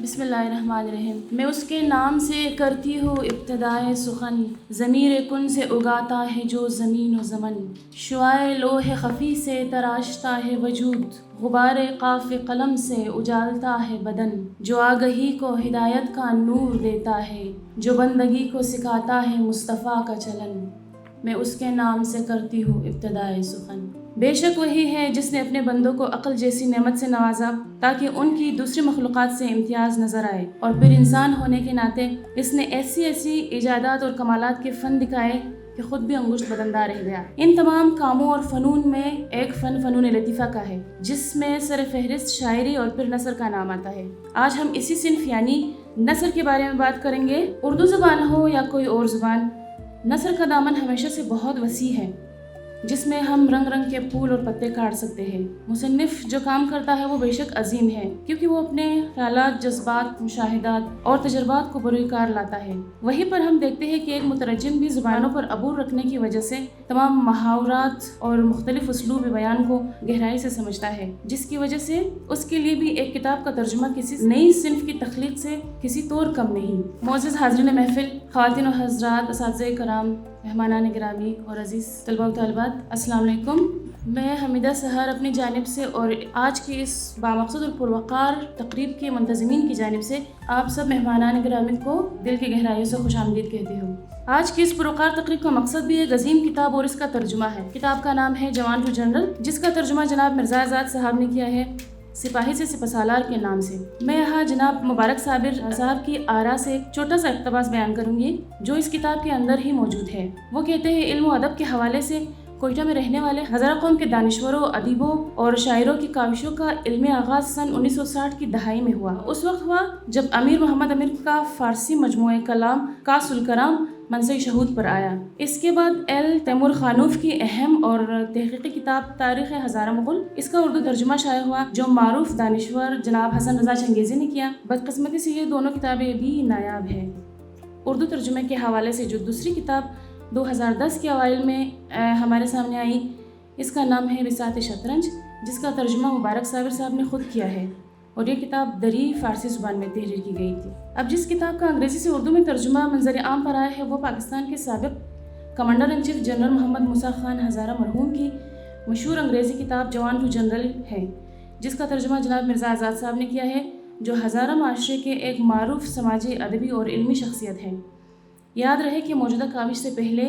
بسم اللہ الرحمن الرحیم۔ میں اس کے نام سے کرتی ہوں ابتدائے سخن، ضمیر کن سے اگاتا ہے جو زمین و زمن، شعاع لوح خفی سے تراشتا ہے وجود، غبار قاف قلم سے اجالتا ہے بدن، جو آگہی کو ہدایت کا نور دیتا ہے، جو بندگی کو سکھاتا ہے مصطفیٰ کا چلن، میں اس کے نام سے کرتی ہوں ابتدائے سخن۔ بے شک وہی ہے جس نے اپنے بندوں کو عقل جیسی نعمت سے نوازا تاکہ ان کی دوسری مخلوقات سے امتیاز نظر آئے، اور پھر انسان ہونے کے ناطے اس نے ایسی ایجادات اور کمالات کے فن دکھائے کہ خود بھی انگشت بدندار رہ گیا۔ ان تمام کاموں اور فنون میں ایک فنون لطیفہ کا ہے جس میں سر فہرست شاعری اور پھر نثر کا نام آتا ہے۔ آج ہم اسی صنف یعنی نثر کے بارے میں بات کریں گے۔ اردو زبان ہو یا کوئی اور زبان، نثر کا دامن ہمیشہ سے بہت وسیع ہے جس میں ہم رنگ رنگ کے پھول اور پتے کاٹ سکتے ہیں۔ مصنف جو کام کرتا ہے وہ بے شک عظیم ہے کیونکہ وہ اپنے خیالات، جذبات، مشاہدات اور تجربات کو بروئے کار لاتا ہے۔ وہیں پر ہم دیکھتے ہیں کہ ایک مترجم بھی زبانوں پر عبور رکھنے کی وجہ سے تمام محاورات اور مختلف اسلوب بیان کو گہرائی سے سمجھتا ہے، جس کی وجہ سے اس کے لیے بھی ایک کتاب کا ترجمہ کسی نئی صنف کی تخلیق سے کسی طور کم نہیں۔ معزز حاضرین محفل، خواتین و حضرات، اساتذہ کرام، مہمانان گرامی اور عزیز طلباء و طالبات، السلام علیکم۔ میں حمیدہ سحر اپنی جانب سے اور آج کی اس بامقصد اور پروقار تقریب کے منتظمین کی جانب سے آپ سب مہمانان گرامی کو دل کی گہرائیوں سے خوش آمدید کہتی ہوں۔ آج کی اس پروقار تقریب کا مقصد بھی ایک عظیم کتاب اور اس کا ترجمہ ہے۔ کتاب کا نام ہے جوان ٹو جنرل، جس کا ترجمہ جناب مرزا اعزاز صاحب نے کیا ہے، سپاہی سے سپاسالار کے نام سے۔ میں یہاں جناب مبارک صابر صاحب کی آراء سے ایک چھوٹا سا اقتباس بیان کروں گی جو اس کتاب کے اندر ہی موجود ہے۔ وہ کہتے ہیں، علم و ادب کے حوالے سے کوئٹہ میں رہنے والے ہزارہ قوم کے دانشوروں، ادیبوں اور شاعروں کی کاوشوں کا علمی آغاز سن 1960 کی دہائی میں ہوا۔ اس وقت ہوا جب امیر محمد امیر کا فارسی مجموعہ کلام کاس الکلام منصہ شہود پر آیا۔ اس کے بعد ایل تیمور خانوف کی اہم اور تحقیقی کتاب تاریخ ہزارہ مغل، اس کا اردو ترجمہ شائع ہوا جو معروف دانشور جناب حسن رضا چنگیزی نے کیا۔ بدقسمتی سے یہ دونوں کتابیں بھی نایاب ہیں۔ اردو ترجمے کے حوالے سے جو دوسری کتاب 2010 کے اوائل میں ہمارے سامنے آئی، اس کا نام ہے بساط شطرنج، جس کا ترجمہ مبارک صابر صاحب نے خود کیا ہے، اور یہ کتاب دری فارسی زبان میں تحریر کی گئی تھی۔ اب جس کتاب کا انگریزی سے اردو میں ترجمہ منظر عام پر آیا ہے وہ پاکستان کے سابق کمانڈر ان چیف جنرل محمد موسیٰ خان ہزارہ مرحوم کی مشہور انگریزی کتاب جوان ٹو جنرل ہے، جس کا ترجمہ جناب مرزا اعزاز صاحب نے کیا ہے، جو ہزارہ معاشرے کے ایک معروف سماجی، ادبی اور علمی شخصیت ہے۔ یاد رہے کہ موجودہ کاوش سے پہلے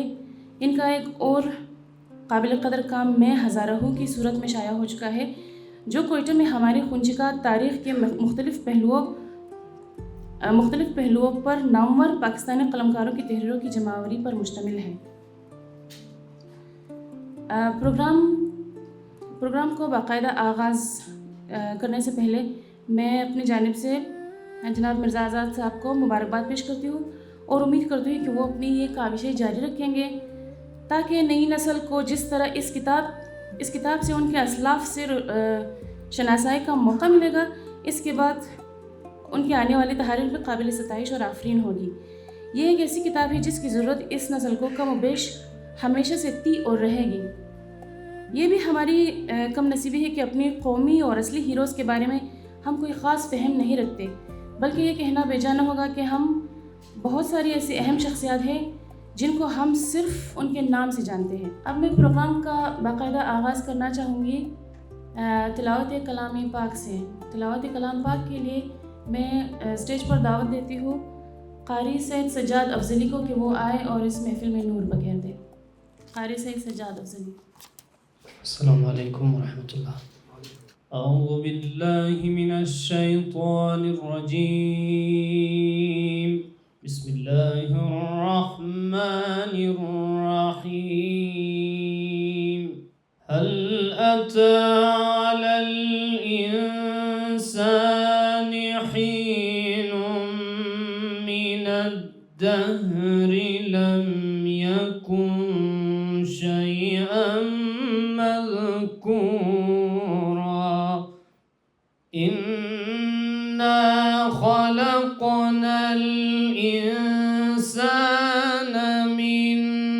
ان کا ایک اور قابل قدر کام میں ہزارہو کی صورت میں شائع ہو چکا ہے، جو کوئٹہ میں ہماری خنچکا تاریخ کے مختلف پہلوؤں پر نامور پاکستانی قلمکاروں کی تحریروں کی جمعآوری پر مشتمل ہے۔ پروگرام کو باقاعدہ آغاز کرنے سے پہلے میں اپنی جانب سے جناب مرزا اعزاز صاحب کو مبارکباد پیش کرتی ہوں اور امید کرتی ہوں کہ وہ اپنی یہ کاوشیں جاری رکھیں گے تاکہ نئی نسل کو جس طرح اس کتاب سے ان کے اسلاف سے شناسائی کا موقع ملے گا، اس کے بعد ان کی آنے والی تحاریر بھی قابل ستائش اور آفرین ہوگی۔ یہ ایک ایسی کتاب ہے جس کی ضرورت اس نسل کو کم و بیش ہمیشہ سے تھی اور رہے گی۔ یہ بھی ہماری کم نصیبی ہے کہ اپنی قومی اور اصلی ہیروز کے بارے میں ہم کوئی خاص فہم نہیں رکھتے، بلکہ یہ کہنا بے جا نہ ہوگا کہ ہم بہت ساری ایسی اہم شخصیات ہیں جن کو ہم صرف ان کے نام سے جانتے ہیں۔ اب میں پروگرام کا باقاعدہ آغاز کرنا چاہوں گی تلاوت کلام پاک سے۔ تلاوت کلام پاک کے لیے میں اسٹیج پر دعوت دیتی ہوں قاری سید سجاد افضلی کو کہ وہ آئے اور اس محفل میں نور بکھیر دے۔ قاری سید سجاد افضلی۔ السلام علیکم ورحمۃ اللہ۔ اعوذ باللہ من الشیطان الرجیم، بسم اللہ الرحمن الرحیم۔ هل أتى على الإنسان حين من الدهر لم يكن شيئا مذكورا إنا خلقنا الإنسان من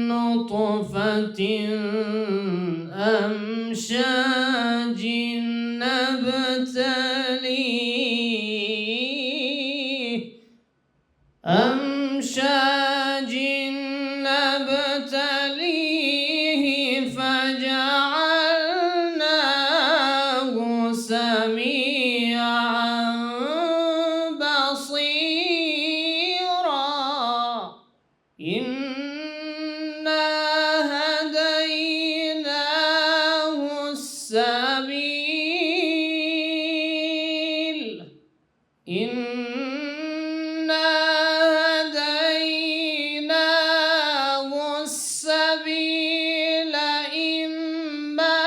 نطفة أمشاج نبتليه أمشاج نبتليه فجعلناه سميعا بصيرا إنا هديناه السبيل إنا هديناه السبيل إما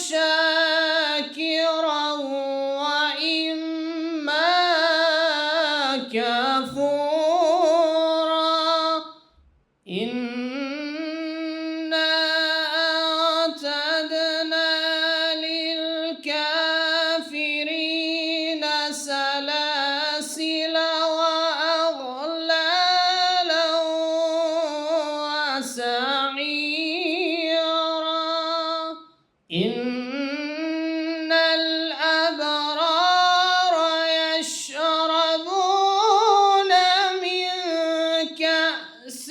شاكرا وإما كفورا إنا أعتدنا للكافرين سلاسل وأغلالا وسعيرا إن الأبرار يشربون من كأس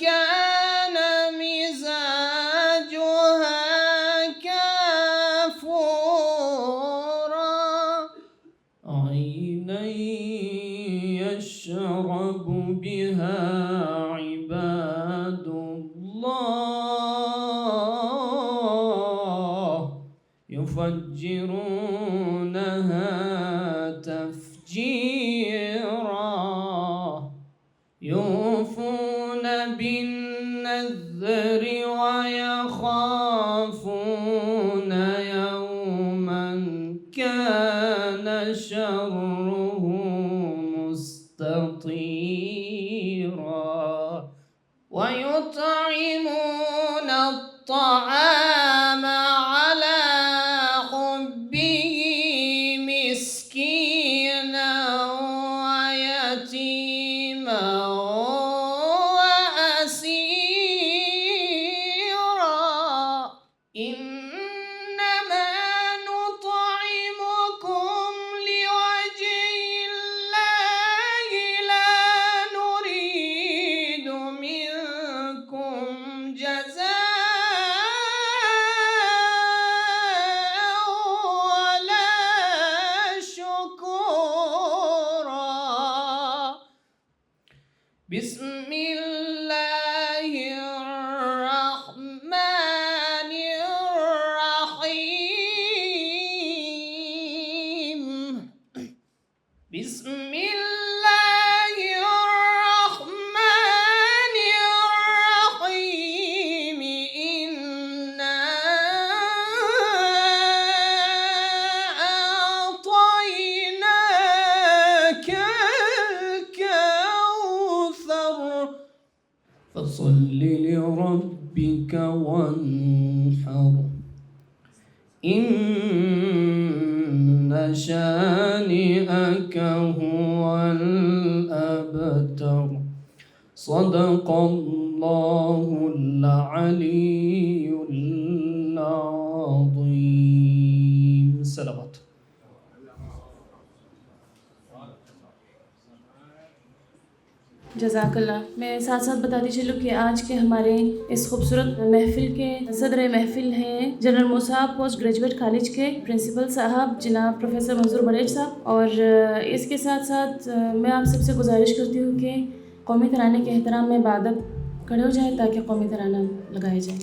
كان مزاجها كافورا عينا يشرب بها عباد الله يفجرونها تفجيرا يوفون بالنذر ويخافون يوما كان شره مستطيرا ويطعمون الطعام على حبه مسكينا ويتيما وأسيرا إنما نطعمكم لوجه الله لا نريد منكم جزاء ولا شكورا بسم الله الرحمن الرحيم بسم الله الرحمن الرحيم إنا أعطيناك الكوثر فصل لربك وانحر إن شانئك هو الأبتر صدق الله العلي العظيم. صلوات. جزاک اللہ. میں ساتھ ساتھ بتاتی چلوں کہ آج کے ہمارے اس خوبصورت محفل کے صدر محفل ہیں general Musab post graduate college کے پرنسپل صاحب جناب پروفیسر منظور بڑیچ صاحب. اور اس کے ساتھ ساتھ میں آپ سب سے گزارش کرتی ہوں کہ قومی ترانے کے احترام میں بادب کھڑے ہو جائیں تاکہ قومی ترانہ لگایا جائے.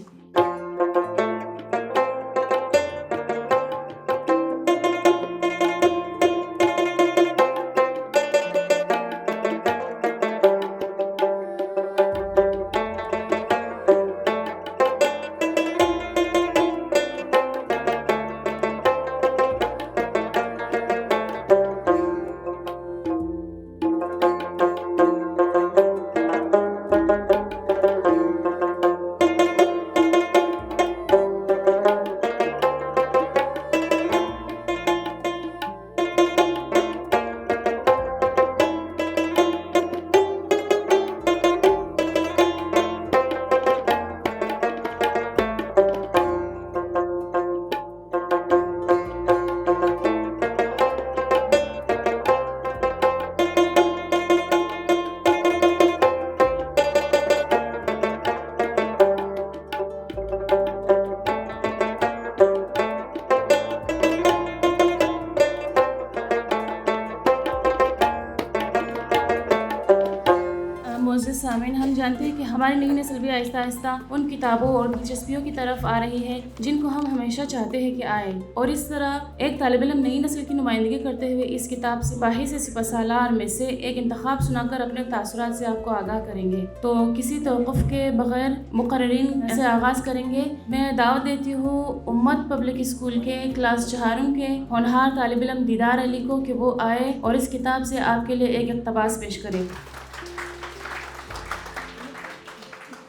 سامعین، ہم جانتے ہیں کہ ہماری نئی نسل بھی آہستہ آہستہ ان کتابوں اور دلچسپیوں کی طرف آ رہی ہے جن کو ہم ہمیشہ چاہتے ہیں کہ آئے، اور اس طرح ایک طالب علم نئی نسل کی نمائندگی کرتے ہوئے اس کتاب سپاہی سے سپہ سالار میں سے ایک انتخاب سنا کر اپنے تاثرات سے آپ کو آگاہ کریں گے۔ تو کسی توقف کے بغیر مقررین سے آغاز کریں گے۔ میں دعوت دیتی ہوں امت پبلک اسکول کے کلاس 4 کے ہونہار طالب علم دیدار علی کو کہ وہ آئے اور اس کتاب سے آپ کے لیے ایک اقتباس پیش کرے۔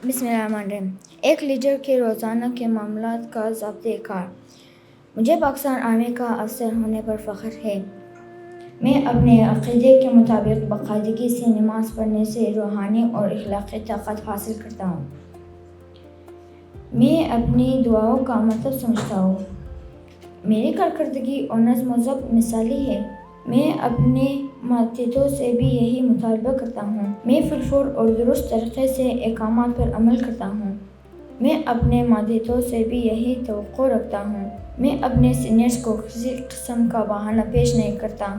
بسم اللہ الرحمن الرحیم۔ ایک لیڈر کے روزانہ کے معاملات کا ضابطۂ کار۔ مجھے پاکستان آرمی کا افسر ہونے پر فخر ہے۔ میں اپنے عقیدے کے مطابق باقاعدگی سے نماز پڑھنے سے روحانی اور اخلاقی طاقت حاصل کرتا ہوں۔ میں اپنی دعاؤں کا مطلب سمجھتا ہوں۔ میری کارکردگی اور نظم و ضبط مثالی ہے۔ میں اپنے ماتحتوں سے بھی یہی مطالبہ کرتا ہوں۔ میں فی الفور اور درست طریقے سے احکامات پر عمل کرتا ہوں۔ میں اپنے ماتحتوں سے بھی یہی توقع رکھتا ہوں۔ میں اپنے سینئرز کو کسی قسم کا بہانہ پیش نہیں کرتا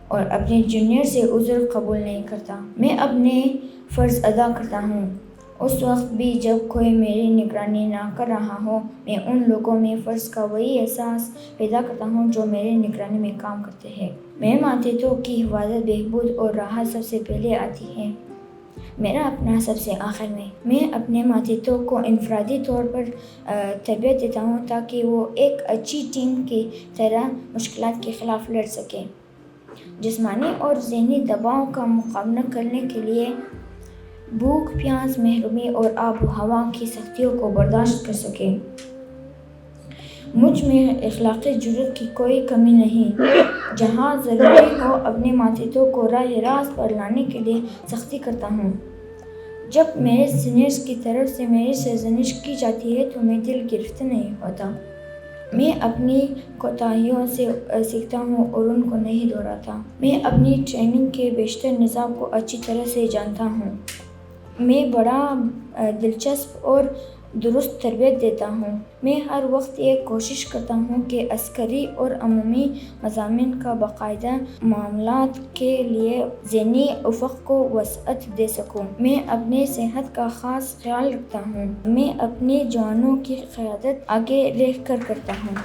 اور اپنے جونیئر سے عذر قبول نہیں کرتا۔ میں اپنے فرض ادا کرتا ہوں، اس وقت بھی جب کوئی میری نگرانی نہ کر رہا ہو۔ میں ان لوگوں میں فرض کا وہی احساس پیدا کرتا ہوں جو میری نگرانی میں کام کرتے ہیں۔ میرے ماتحتوں کی حفاظت، بہبود اور راحت سب سے پہلے آتی ہے، میرا اپنا سب سے آخر میں۔ میں اپنے ماتحتوں کو انفرادی طور پر تربیت دیتا ہوں تاکہ وہ ایک اچھی ٹیم کی طرح مشکلات کے خلاف لڑ سکیں، جسمانی اور ذہنی دباؤ کا مقابلہ کرنے کے لیے بھوک، پیاس، محرومی اور آب و ہوا کی سختیوں کو برداشت کر سکیں۔ مجھ میں اخلاقی جرأت کی کوئی کمی نہیں۔ جہاں ضروری ہو اپنے ماتحتوں کو راہ راست پر لانے کے لیے سختی کرتا ہوں۔ جب میرے سینئرز کی طرف سے میری سرزنش کی جاتی ہے تو میں دل گرفت نہیں ہوتا۔ میں اپنی کوتاہیوں سے سیکھتا ہوں اور ان کو نہیں دہراتا۔ میں اپنی ٹریننگ کے بیشتر نظام کو اچھی طرح سے جانتا ہوں۔ میں بڑا دلچسپ اور درست تربیت دیتا ہوں۔ میں ہر وقت یہ کوشش کرتا ہوں کہ عسکری اور عمومی مضامین کا باقاعدہ معاملات کے لیے ذہنی افق کو وسعت دے سکوں۔ میں اپنی صحت کا خاص خیال رکھتا ہوں۔ میں اپنے جوانوں کی قیادت آگے رہ کر کرتا ہوں۔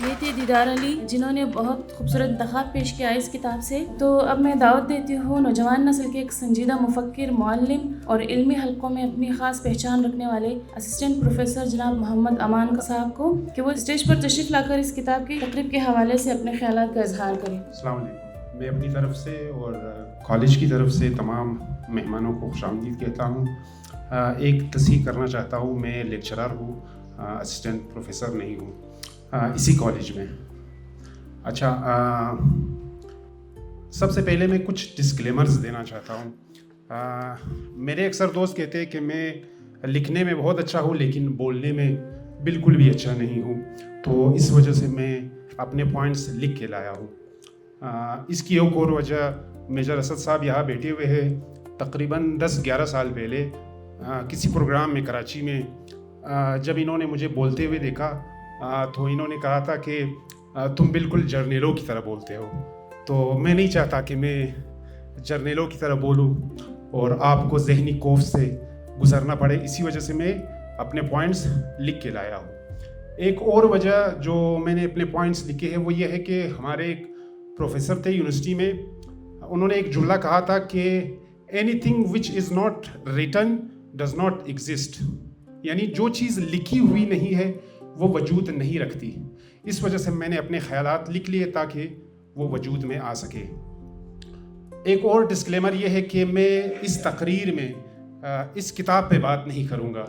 یہ تھے دیدار علی جنہوں نے بہت خوبصورت انتخاب پیش کیا اس کتاب سے۔ تو اب میں دعوت دیتی ہوں نوجوان نسل کے ایک سنجیدہ مفکر، معلم اور علمی حلقوں میں اپنی خاص پہچان رکھنے والے اسسٹنٹ پروفیسر جناب محمد امان صاحب کو کہ وہ اسٹیج پر تشریف لا کر اس کتاب کی تقریب کے حوالے سے اپنے خیالات کا اظہار کریں۔ السلام علیکم۔ میں اپنی طرف سے اور کالج کی طرف سے تمام مہمانوں کو خوش آمدید کہتا ہوں۔ ایک تصحیح کرنا چاہتا ہوں، میں لیکچرر ہوں، اسسٹنٹ پروفیسر نہیں ہوں اسی کالج میں۔ اچھا، سب سے پہلے میں کچھ ڈسکلیمرز دینا چاہتا ہوں۔ میرے اکثر دوست کہتے ہیں کہ میں لکھنے میں بہت اچھا ہوں لیکن بولنے میں بالکل بھی اچھا نہیں ہوں، تو اس وجہ سے میں اپنے پوائنٹس لکھ کے لایا ہوں۔ اس کی ایک اور وجہ، میجر اسد صاحب یہاں بیٹھے ہوئے ہیں، تقریباً 10-11 سال پہلے کسی پروگرام میں کراچی میں جب انہوں نے مجھے بولتے ہوئے دیکھا تو انہوں نے کہا تھا کہ تم بالکل جرنیلوں کی طرح بولتے ہو، تو میں نہیں چاہتا کہ میں جرنیلوں کی طرح بولوں اور آپ کو ذہنی کوف سے گزرنا پڑے، اسی وجہ سے میں اپنے پوائنٹس لکھ کے لایا ہوں۔ ایک اور وجہ جو میں نے اپنے پوائنٹس لکھے ہیں وہ یہ ہے کہ ہمارے ایک پروفیسر تھے یونیورسٹی میں، انہوں نے ایک جملہ کہا تھا کہ any thing which is not return does not exist, یعنی جو چیز لکھی ہوئی نہیں ہے وہ وجود نہیں رکھتی۔ اس وجہ سے میں نے اپنے خیالات لکھ لیے تاکہ وہ وجود میں آ سکے۔ ایک اور ڈسکلیمر یہ ہے کہ میں اس تقریر میں اس کتاب پہ بات نہیں کروں گا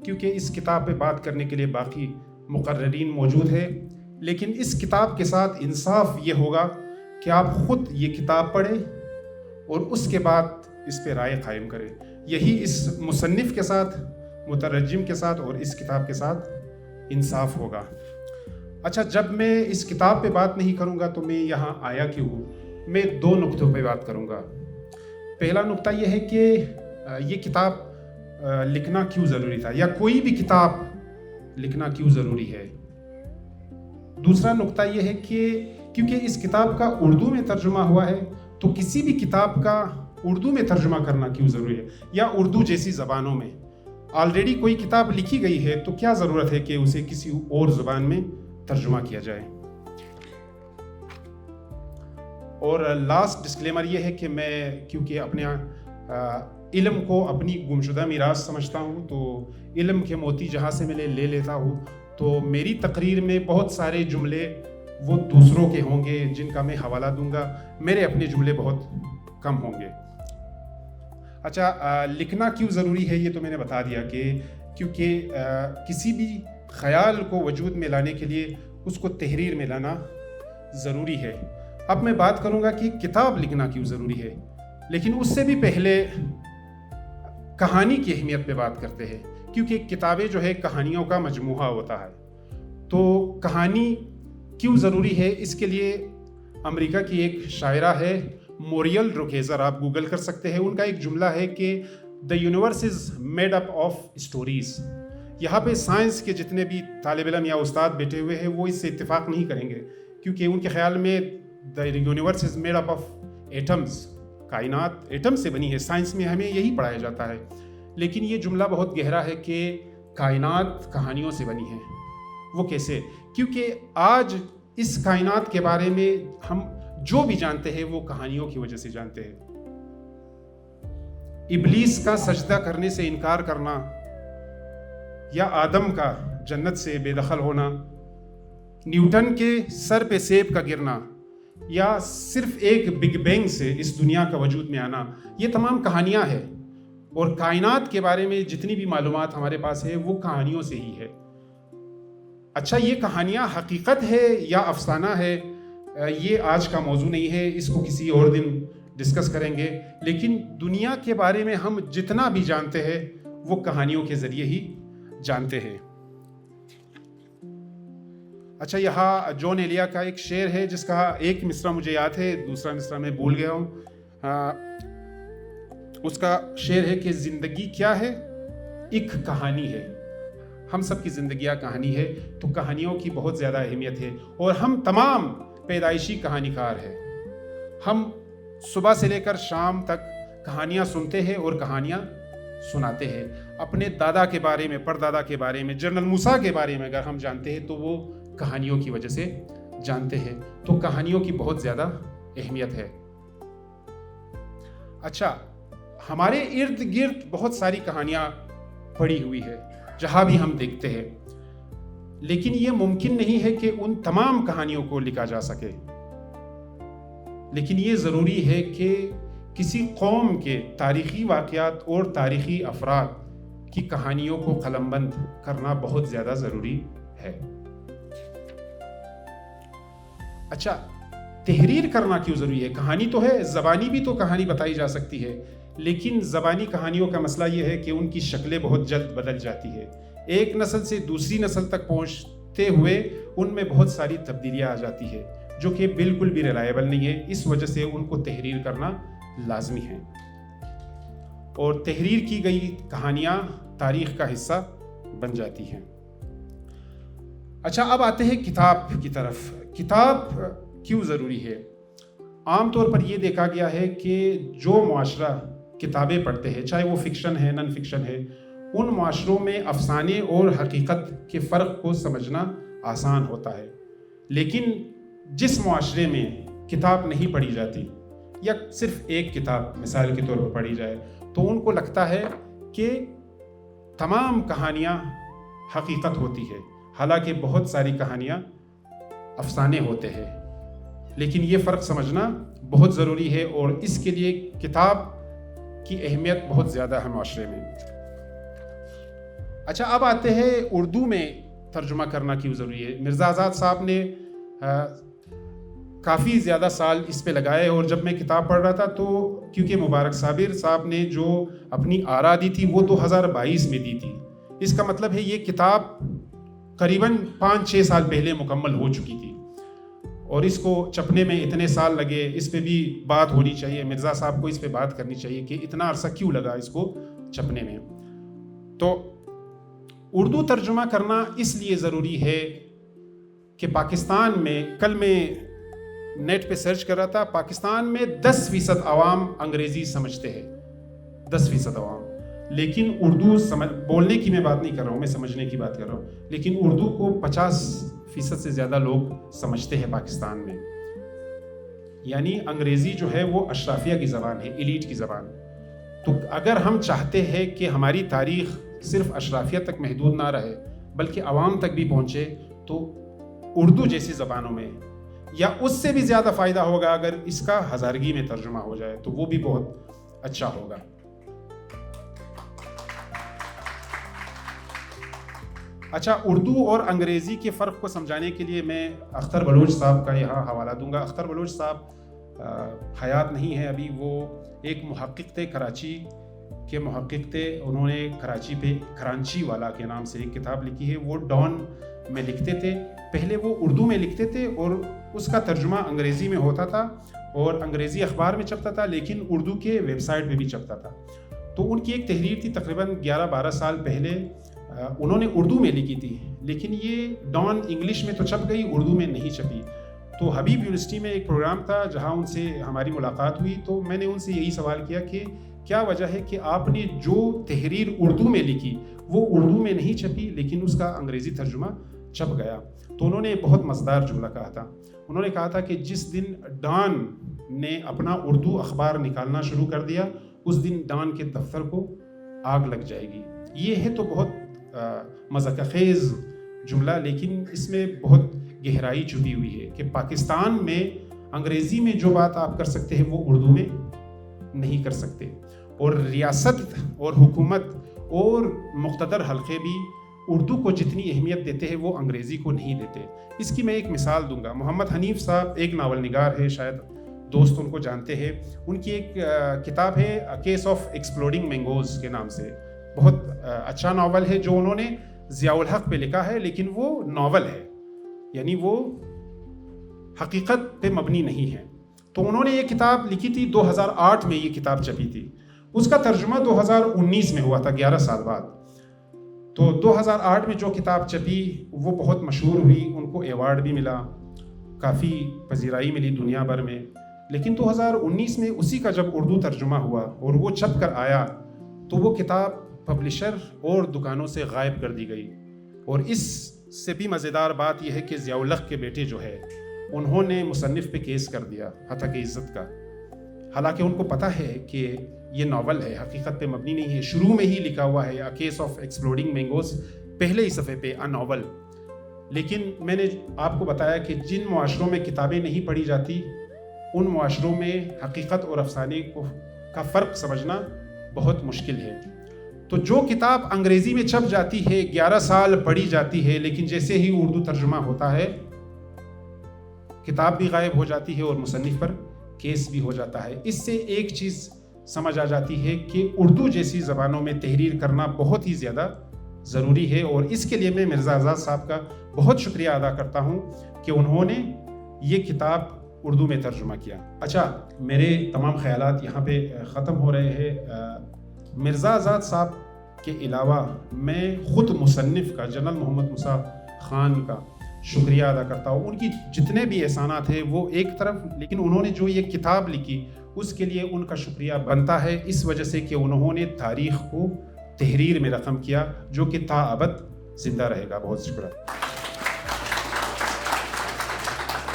کیونکہ اس کتاب پہ بات کرنے کے لیے باقی مقررین موجود ہیں، لیکن اس کتاب کے ساتھ انصاف یہ ہوگا کہ آپ خود یہ کتاب پڑھیں اور اس کے بعد اس پہ رائے قائم کریں۔ یہی اس مصنف کے ساتھ، مترجم کے ساتھ اور اس کتاب کے ساتھ انصاف ہوگا۔ اچھا، جب میں اس کتاب پہ بات نہیں کروں گا تو میں یہاں آیا کیوں ہوں؟ میں 2 نقطوں پہ بات کروں گا۔ پہلا نقطہ یہ ہے کہ یہ کتاب لکھنا کیوں ضروری تھا، یا کوئی بھی کتاب لکھنا کیوں ضروری ہے۔ دوسرا نقطہ یہ ہے کہ کیونکہ اس کتاب کا اردو میں ترجمہ ہوا ہے تو کسی بھی کتاب کا اردو میں ترجمہ کرنا کیوں ضروری ہے, یا اردو جیسی زبانوں میں آلریڈی کوئی کتاب لکھی گئی ہے تو کیا ضرورت ہے کہ اسے کسی اور زبان میں ترجمہ کیا جائے. اور لاسٹ ڈسکلیمر یہ ہے کہ میں کیونکہ اپنے علم کو اپنی گمشدہ میراث سمجھتا ہوں, تو علم کے موتی جہاں سے میں لے لیتا ہوں, تو میری تقریر میں بہت سارے جملے وہ دوسروں کے ہوں گے جن کا میں حوالہ دوں گا, میرے اپنے جملے بہت کم ہوں گے. اچھا, لکھنا کیوں ضروری ہے یہ تو میں نے بتا دیا کہ کیونکہ کسی بھی خیال کو وجود میں لانے کے لیے اس کو تحریر میں لانا ضروری ہے. اب میں بات کروں گا کہ کتاب لکھنا کیوں ضروری ہے, لیکن اس سے بھی پہلے کہانی کی اہمیت پہ بات کرتے ہیں, کیونکہ کتابیں جو ہے کہانیوں کا مجموعہ ہوتا ہے. تو کہانی کیوں ضروری ہے, اس کے لیے امریکہ کی ایک شاعرہ ہے موریل روکیزر, آپ گوگل کر سکتے ہیں. ان کا ایک جملہ ہے کہ the universe is made up of stories. یہاں پہ سائنس کے جتنے بھی طالب علم یا استاد بیٹھے ہوئے ہیں وہ اس سے اتفاق نہیں کریں گے, کیونکہ ان کے خیال میں the universe is made up of atoms, کائنات ایٹم سے بنی ہے. سائنس میں ہمیں یہی پڑھایا جاتا ہے, لیکن یہ جملہ بہت گہرا ہے کہ کائنات کہانیوں سے بنی ہے. وہ کیسے؟ کیونکہ آج اس کائنات کے بارے میں ہم جو بھی جانتے ہیں وہ کہانیوں کی وجہ سے جانتے ہیں. ابلیس کا سجدہ کرنے سے انکار کرنا, یا آدم کا جنت سے بے دخل ہونا, نیوٹن کے سر پہ سیب کا گرنا, یا صرف ایک بگ بینگ سے اس دنیا کا وجود میں آنا, یہ تمام کہانیاں ہیں. اور کائنات کے بارے میں جتنی بھی معلومات ہمارے پاس ہے وہ کہانیوں سے ہی ہے. اچھا, یہ کہانیاں حقیقت ہے یا افسانہ ہے, یہ آج کا موضوع نہیں ہے, اس کو کسی اور دن ڈسکس کریں گے. لیکن دنیا کے بارے میں ہم جتنا بھی جانتے ہیں وہ کہانیوں کے ذریعے ہی جانتے ہیں. اچھا, یہاں جون ایلیا کا ایک شعر ہے جس کا ایک مصرع مجھے یاد ہے, دوسرا مصرع میں بھول گیا ہوں. اس کا شعر ہے کہ زندگی کیا ہے, ایک کہانی ہے. ہم سب کی زندگیاں کہانی ہے, تو کہانیوں کی بہت زیادہ اہمیت ہے. اور ہم تمام پیدائشی کہانی کار ہیں. ہم صبح سے لے کر شام تک کہانیاں سنتے ہیں اور کہانیاں سناتے ہیں. اپنے دادا کے بارے میں, پردادا کے بارے میں, جنرل موسیٰ کے بارے میں اگر ہم جانتے ہیں تو وہ کہانیوں کی وجہ سے جانتے ہیں. تو کہانیوں کی بہت زیادہ اہمیت ہے. اچھا, ہمارے ارد گرد بہت ساری کہانیاں پڑی ہوئی ہے جہاں بھی ہم دیکھتے ہیں, لیکن یہ ممکن نہیں ہے کہ ان تمام کہانیوں کو لکھا جا سکے. لیکن یہ ضروری ہے کہ کسی قوم کے تاریخی واقعات اور تاریخی افراد کی کہانیوں کو قلم بند کرنا بہت زیادہ ضروری ہے. اچھا, تحریر کرنا کیوں ضروری ہے؟ کہانی تو ہے, زبانی بھی تو کہانی بتائی جا سکتی ہے, لیکن زبانی کہانیوں کا مسئلہ یہ ہے کہ ان کی شکلیں بہت جلد بدل جاتی ہے. ایک نسل سے دوسری نسل تک پہنچتے ہوئے ان میں بہت ساری تبدیلیاں آ جاتی ہے جو کہ بالکل بھی ریلائبل نہیں ہے. اس وجہ سے ان کو تحریر کرنا لازمی ہے. اور تحریر کی گئی کہانیاں تاریخ کا حصہ بن جاتی ہیں. اچھا, اب آتے ہیں کتاب کی طرف. کتاب کیوں ضروری ہے؟ عام طور پر یہ دیکھا گیا ہے کہ جو معاشرہ کتابیں پڑھتے ہیں, چاہے وہ فکشن ہے, نن فکشن ہے, ان معاشروں میں افسانے اور حقیقت کے فرق کو سمجھنا آسان ہوتا ہے. لیکن جس معاشرے میں کتاب نہیں پڑھی جاتی, یا صرف ایک کتاب مثال کے طور پر پڑھی جائے, تو ان کو لگتا ہے کہ تمام کہانیاں حقیقت ہوتی ہے, حالانکہ بہت ساری کہانیاں افسانے ہوتے ہیں. لیکن یہ فرق سمجھنا بہت ضروری ہے, اور اس کے لیے کتاب کی اہمیت بہت زیادہ ہے معاشرے میں. اچھا, اب آتے ہیں اردو میں ترجمہ کرنا کیوں ضروری ہے. مرزا آزاد صاحب نے کافی زیادہ سال اس پہ لگائے, اور جب میں کتاب پڑھ رہا تھا تو کیونکہ مبارک صابر صاحب نے جو اپنی آرا دی تھی وہ 2022 میں دی تھی, اس کا مطلب ہے یہ کتاب قریباً 5-6 سال پہلے مکمل ہو چکی تھی, اور اس کو چھپنے میں اتنے سال لگے. اس پہ بھی بات ہونی چاہیے, مرزا صاحب کو اس پہ بات کرنی چاہیے کہ اتنا عرصہ کیوں لگا اس کو چھپنے میں. تو اردو ترجمہ کرنا اس لیے ضروری ہے کہ پاکستان میں, کل میں نیٹ پہ سرچ کر رہا تھا, پاکستان میں 10% عوام انگریزی سمجھتے ہیں, 10% عوام. لیکن اردو بولنے کی میں بات نہیں کر رہا ہوں, میں سمجھنے کی بات کر رہا ہوں. لیکن اردو کو 50% سے زیادہ لوگ سمجھتے ہیں پاکستان میں. یعنی انگریزی جو ہے وہ اشرافیہ کی زبان ہے, ایلیٹ کی زبان. تو اگر ہم چاہتے ہیں کہ ہماری تاریخ صرف اشرافیہ تک محدود نہ رہے بلکہ عوام تک بھی پہنچے, تو اردو جیسی زبانوں میں, یا اس سے بھی زیادہ فائدہ ہوگا اگر اس کا ہزارگی میں ترجمہ ہو جائے, تو وہ بھی بہت اچھا ہوگا. اچھا, اردو اور انگریزی کے فرق کو سمجھانے کے لیے میں اختر بلوچ صاحب کا یہاں حوالہ دوں گا. اختر بلوچ صاحب حیات نہیں ہے ابھی, وہ ایک محقق تھے, کراچی کے محقق تھے. انہوں نے کراچی پہ کرانچی والا کے نام سے ایک کتاب لکھی ہے. وہ ڈان میں لکھتے تھے. پہلے وہ اردو میں لکھتے تھے اور اس کا ترجمہ انگریزی میں ہوتا تھا اور انگریزی اخبار میں چھپتا تھا, لیکن اردو کے ویب سائٹ پہ بھی چھپتا تھا. تو ان کی ایک تحریر تھی تقریباً 11-12 سال پہلے, انہوں نے اردو میں لکھی تھی, لیکن یہ ڈان انگلش میں تو چھپ گئی, اردو میں نہیں چھپی. تو حبیب یونیورسٹی میں ایک پروگرام تھا جہاں ان سے ہماری ملاقات ہوئی. تو میں نے ان سے یہی سوال کیا کہ کیا وجہ ہے کہ آپ نے جو تحریر اردو میں لکھی وہ اردو میں نہیں چھپی لیکن اس کا انگریزی ترجمہ چھپ گیا. تو انہوں نے بہت مزیدار جملہ کہا تھا. انہوں نے کہا تھا کہ جس دن ڈان نے اپنا اردو اخبار نکالنا شروع کر دیا, اس دن ڈان کے دفتر کو آگ لگ جائے گی. یہ ہے تو بہت مذاق خیز جملہ, لیکن اس میں بہت گہرائی چھپی ہوئی ہے کہ پاکستان میں انگریزی میں جو بات آپ کر سکتے ہیں وہ اردو میں نہیں کر سکتے, اور ریاست اور حکومت اور مقتدر حلقے بھی اردو کو جتنی اہمیت دیتے ہیں وہ انگریزی کو نہیں دیتے. اس کی میں ایک مثال دوں گا. محمد حنیف صاحب ایک ناول نگار ہے, شاید دوست ان کو جانتے ہیں. ان کی ایک کتاب ہے A Case of Exploding Mangoes کے نام سے, بہت اچھا ناول ہے جو انہوں نے ضیاء الحق پہ لکھا ہے, لیکن وہ ناول ہے, یعنی وہ حقیقت پہ مبنی نہیں ہے. تو انہوں نے یہ کتاب لکھی تھی, 2008 میں یہ کتاب چھپی تھی. اس کا ترجمہ 2019 میں ہوا تھا, 11 سال بعد. تو 2008 میں جو کتاب چھپی وہ بہت مشہور ہوئی, ان کو ایوارڈ بھی ملا, کافی پذیرائی ملی دنیا بھر میں. لیکن 2019 میں اسی کا جب اردو ترجمہ ہوا اور وہ چھپ کر آیا تو وہ کتاب پبلشر اور دکانوں سے غائب کر دی گئی. اور اس سے بھی مزیدار بات یہ ہے کہ ضیاء الحق کے بیٹے جو ہے انہوں نے مصنف پہ کیس کر دیا حتیٰ کہ عزت کا, حالانکہ ان کو پتہ ہے کہ یہ ناول ہے, حقیقت پہ مبنی نہیں ہے. شروع میں ہی لکھا ہوا ہے A Case of Exploding Mangoes, پہلے ہی صفحے پہ A Novel. لیکن میں نے آپ کو بتایا کہ جن معاشروں میں کتابیں نہیں پڑھی جاتی ان معاشروں میں حقیقت اور افسانے کا فرق سمجھنا بہت مشکل ہے. تو جو کتاب انگریزی میں چھپ جاتی ہے, 11 سال پڑھی جاتی ہے, لیکن جیسے ہی اردو ترجمہ ہوتا ہے کتاب بھی غائب ہو جاتی ہے اور مصنف پر کیس بھی ہو جاتا ہے. اس سے ایک چیز سمجھ آ جاتی ہے کہ اردو جیسی زبانوں میں تحریر کرنا بہت ہی زیادہ ضروری ہے. اور اس کے لیے میں مرزا آزاد صاحب کا بہت شکریہ ادا کرتا ہوں کہ انہوں نے یہ کتاب اردو میں ترجمہ کیا. اچھا, میرے تمام خیالات یہاں پہ ختم ہو رہے ہیں. مرزا آزاد صاحب کے علاوہ میں خود مصنف کا, جنرل محمد موسیٰ خان کا شکریہ ادا کرتا ہوں. ان کی جتنے بھی احسانات ہیں وہ ایک طرف, لیکن انہوں نے جو یہ کتاب لکھی اس کے لیے ان کا شکریہ بنتا ہے, اس وجہ سے کہ انہوں نے تاریخ کو تحریر میں رقم کیا جو کہ تا ابد زندہ رہے گا. بہت شکریہ.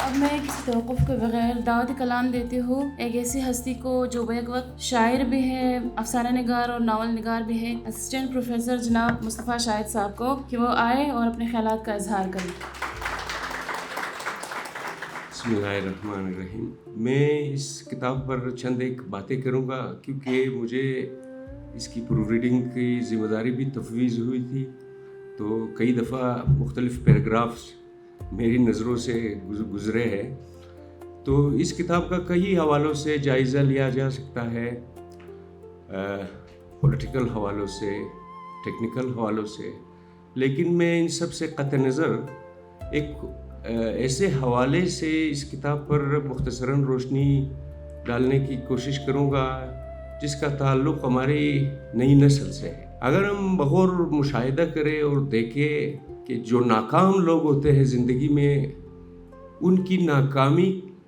اب میں کسی توقف کے بغیر دعوت کلام دیتی ہوں ایک ایسی ہستی کو جو بیک وقت شاعر بھی ہے, افسانہ نگار اور ناول نگار بھی ہے, اسسٹنٹ پروفیسر جناب مصطفیٰ شاہد صاحب کو, کہ وہ آئے اور اپنے خیالات کا اظہار کریں. بسم اللہ الرحمن الرحیم. میں اس کتاب پر چند ایک باتیں کروں گا کیونکہ مجھے اس کی پروف ریڈنگ کی ذمہ داری بھی تفویض ہوئی تھی. تو کئی دفعہ مختلف پیراگرافس میری نظروں سے گزرے ہیں. تو اس کتاب کا کئی حوالوں سے جائزہ لیا جا سکتا ہے, پولیٹیکل حوالوں سے, ٹیکنیکل حوالوں سے, لیکن میں ان سب سے قطع نظر ایک ایسے حوالے سے اس کتاب پر مختصراً روشنی ڈالنے کی کوشش کروں گا جس کا تعلق ہماری نئی نسل سے ہے. اگر ہم بغور مشاہدہ کریں اور دیکھیں کہ جو ناکام لوگ ہوتے ہیں زندگی میں, ان کی ناکامی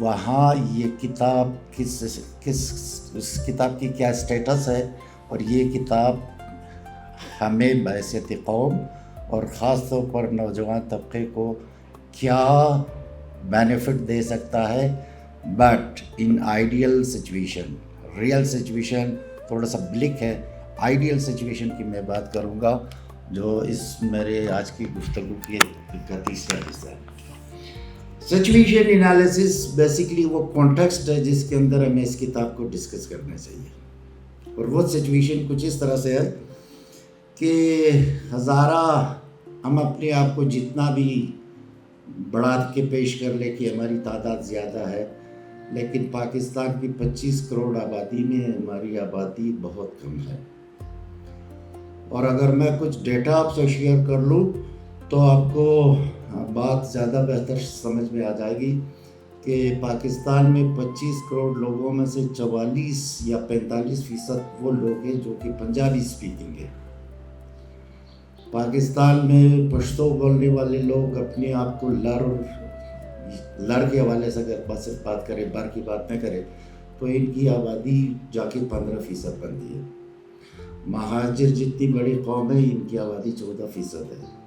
وہاں یہ کتاب اس کتاب کی کیا اسٹیٹس ہے، اور یہ کتاب ہمیں بحیثیت قوم اور خاص طور پر نوجوان طبقے کو کیا بینیفٹ دے سکتا ہے. But in ideal situation, real situation تھوڑا سا بلک ہے، آئیڈیل سچویشن کی میں بات کروں گا جو اس میرے آج کی گفتگو کا تیسرا حصہ ہے. سچویشن انالیسس بیسکلی وہ کانٹیکسٹ ہے جس کے اندر ہمیں اس کتاب کو ڈسکس کرنا چاہیے، اور وہ سچویشن کچھ اس طرح سے ہے کہ ہزارہ ہم اپنے آپ کو جتنا بھی بڑھا کے پیش کر لیں کہ ہماری تعداد زیادہ ہے، لیکن پاکستان کی 25 کروڑ آبادی میں ہماری آبادی بہت کم ہے. اور اگر میں کچھ ڈیٹا آپ سے شیئر کر لوں تو آپ کو بات زیادہ بہتر سمجھ میں آ جائے گی کہ پاکستان میں 25 کروڑ لوگوں میں سے 44 یا 45% وہ لوگ ہیں جو کہ پنجابی اسپیکنگ ہیں. پاکستان میں پشتو بولنے والے لوگ اپنے آپ کو لڑ کے حوالے سے اگر صرف بات کریں، بار کی بات نہ کریں، تو ان کی آبادی جا کے 15% بنتی ہے. مہاجر جتنی بڑی قوم ہے ان کی آبادی 14% ہے.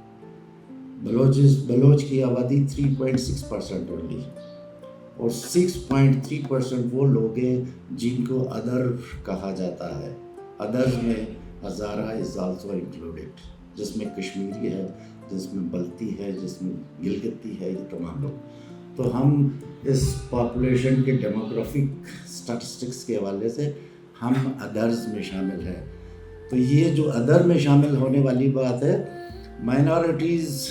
بلوچ کی آبادی 3.6% اونلی، اور 6.3% وہ لوگ ہیں جن کو ادر کہا جاتا ہے. ادرز میں ہزارہ از آلسو انکلوڈیڈ، جس میں کشمیری ہے، جس میں بلتی ہے، جس میں گلگتی ہے، یہ تمام لوگ. تو ہم اس پاپولیشن کے ڈیموگرافک سٹیٹسٹکس کے حوالے سے ہم ادرز میں شامل ہیں. تو یہ جو ادر میں شامل ہونے والی بات ہے، مائنورٹیز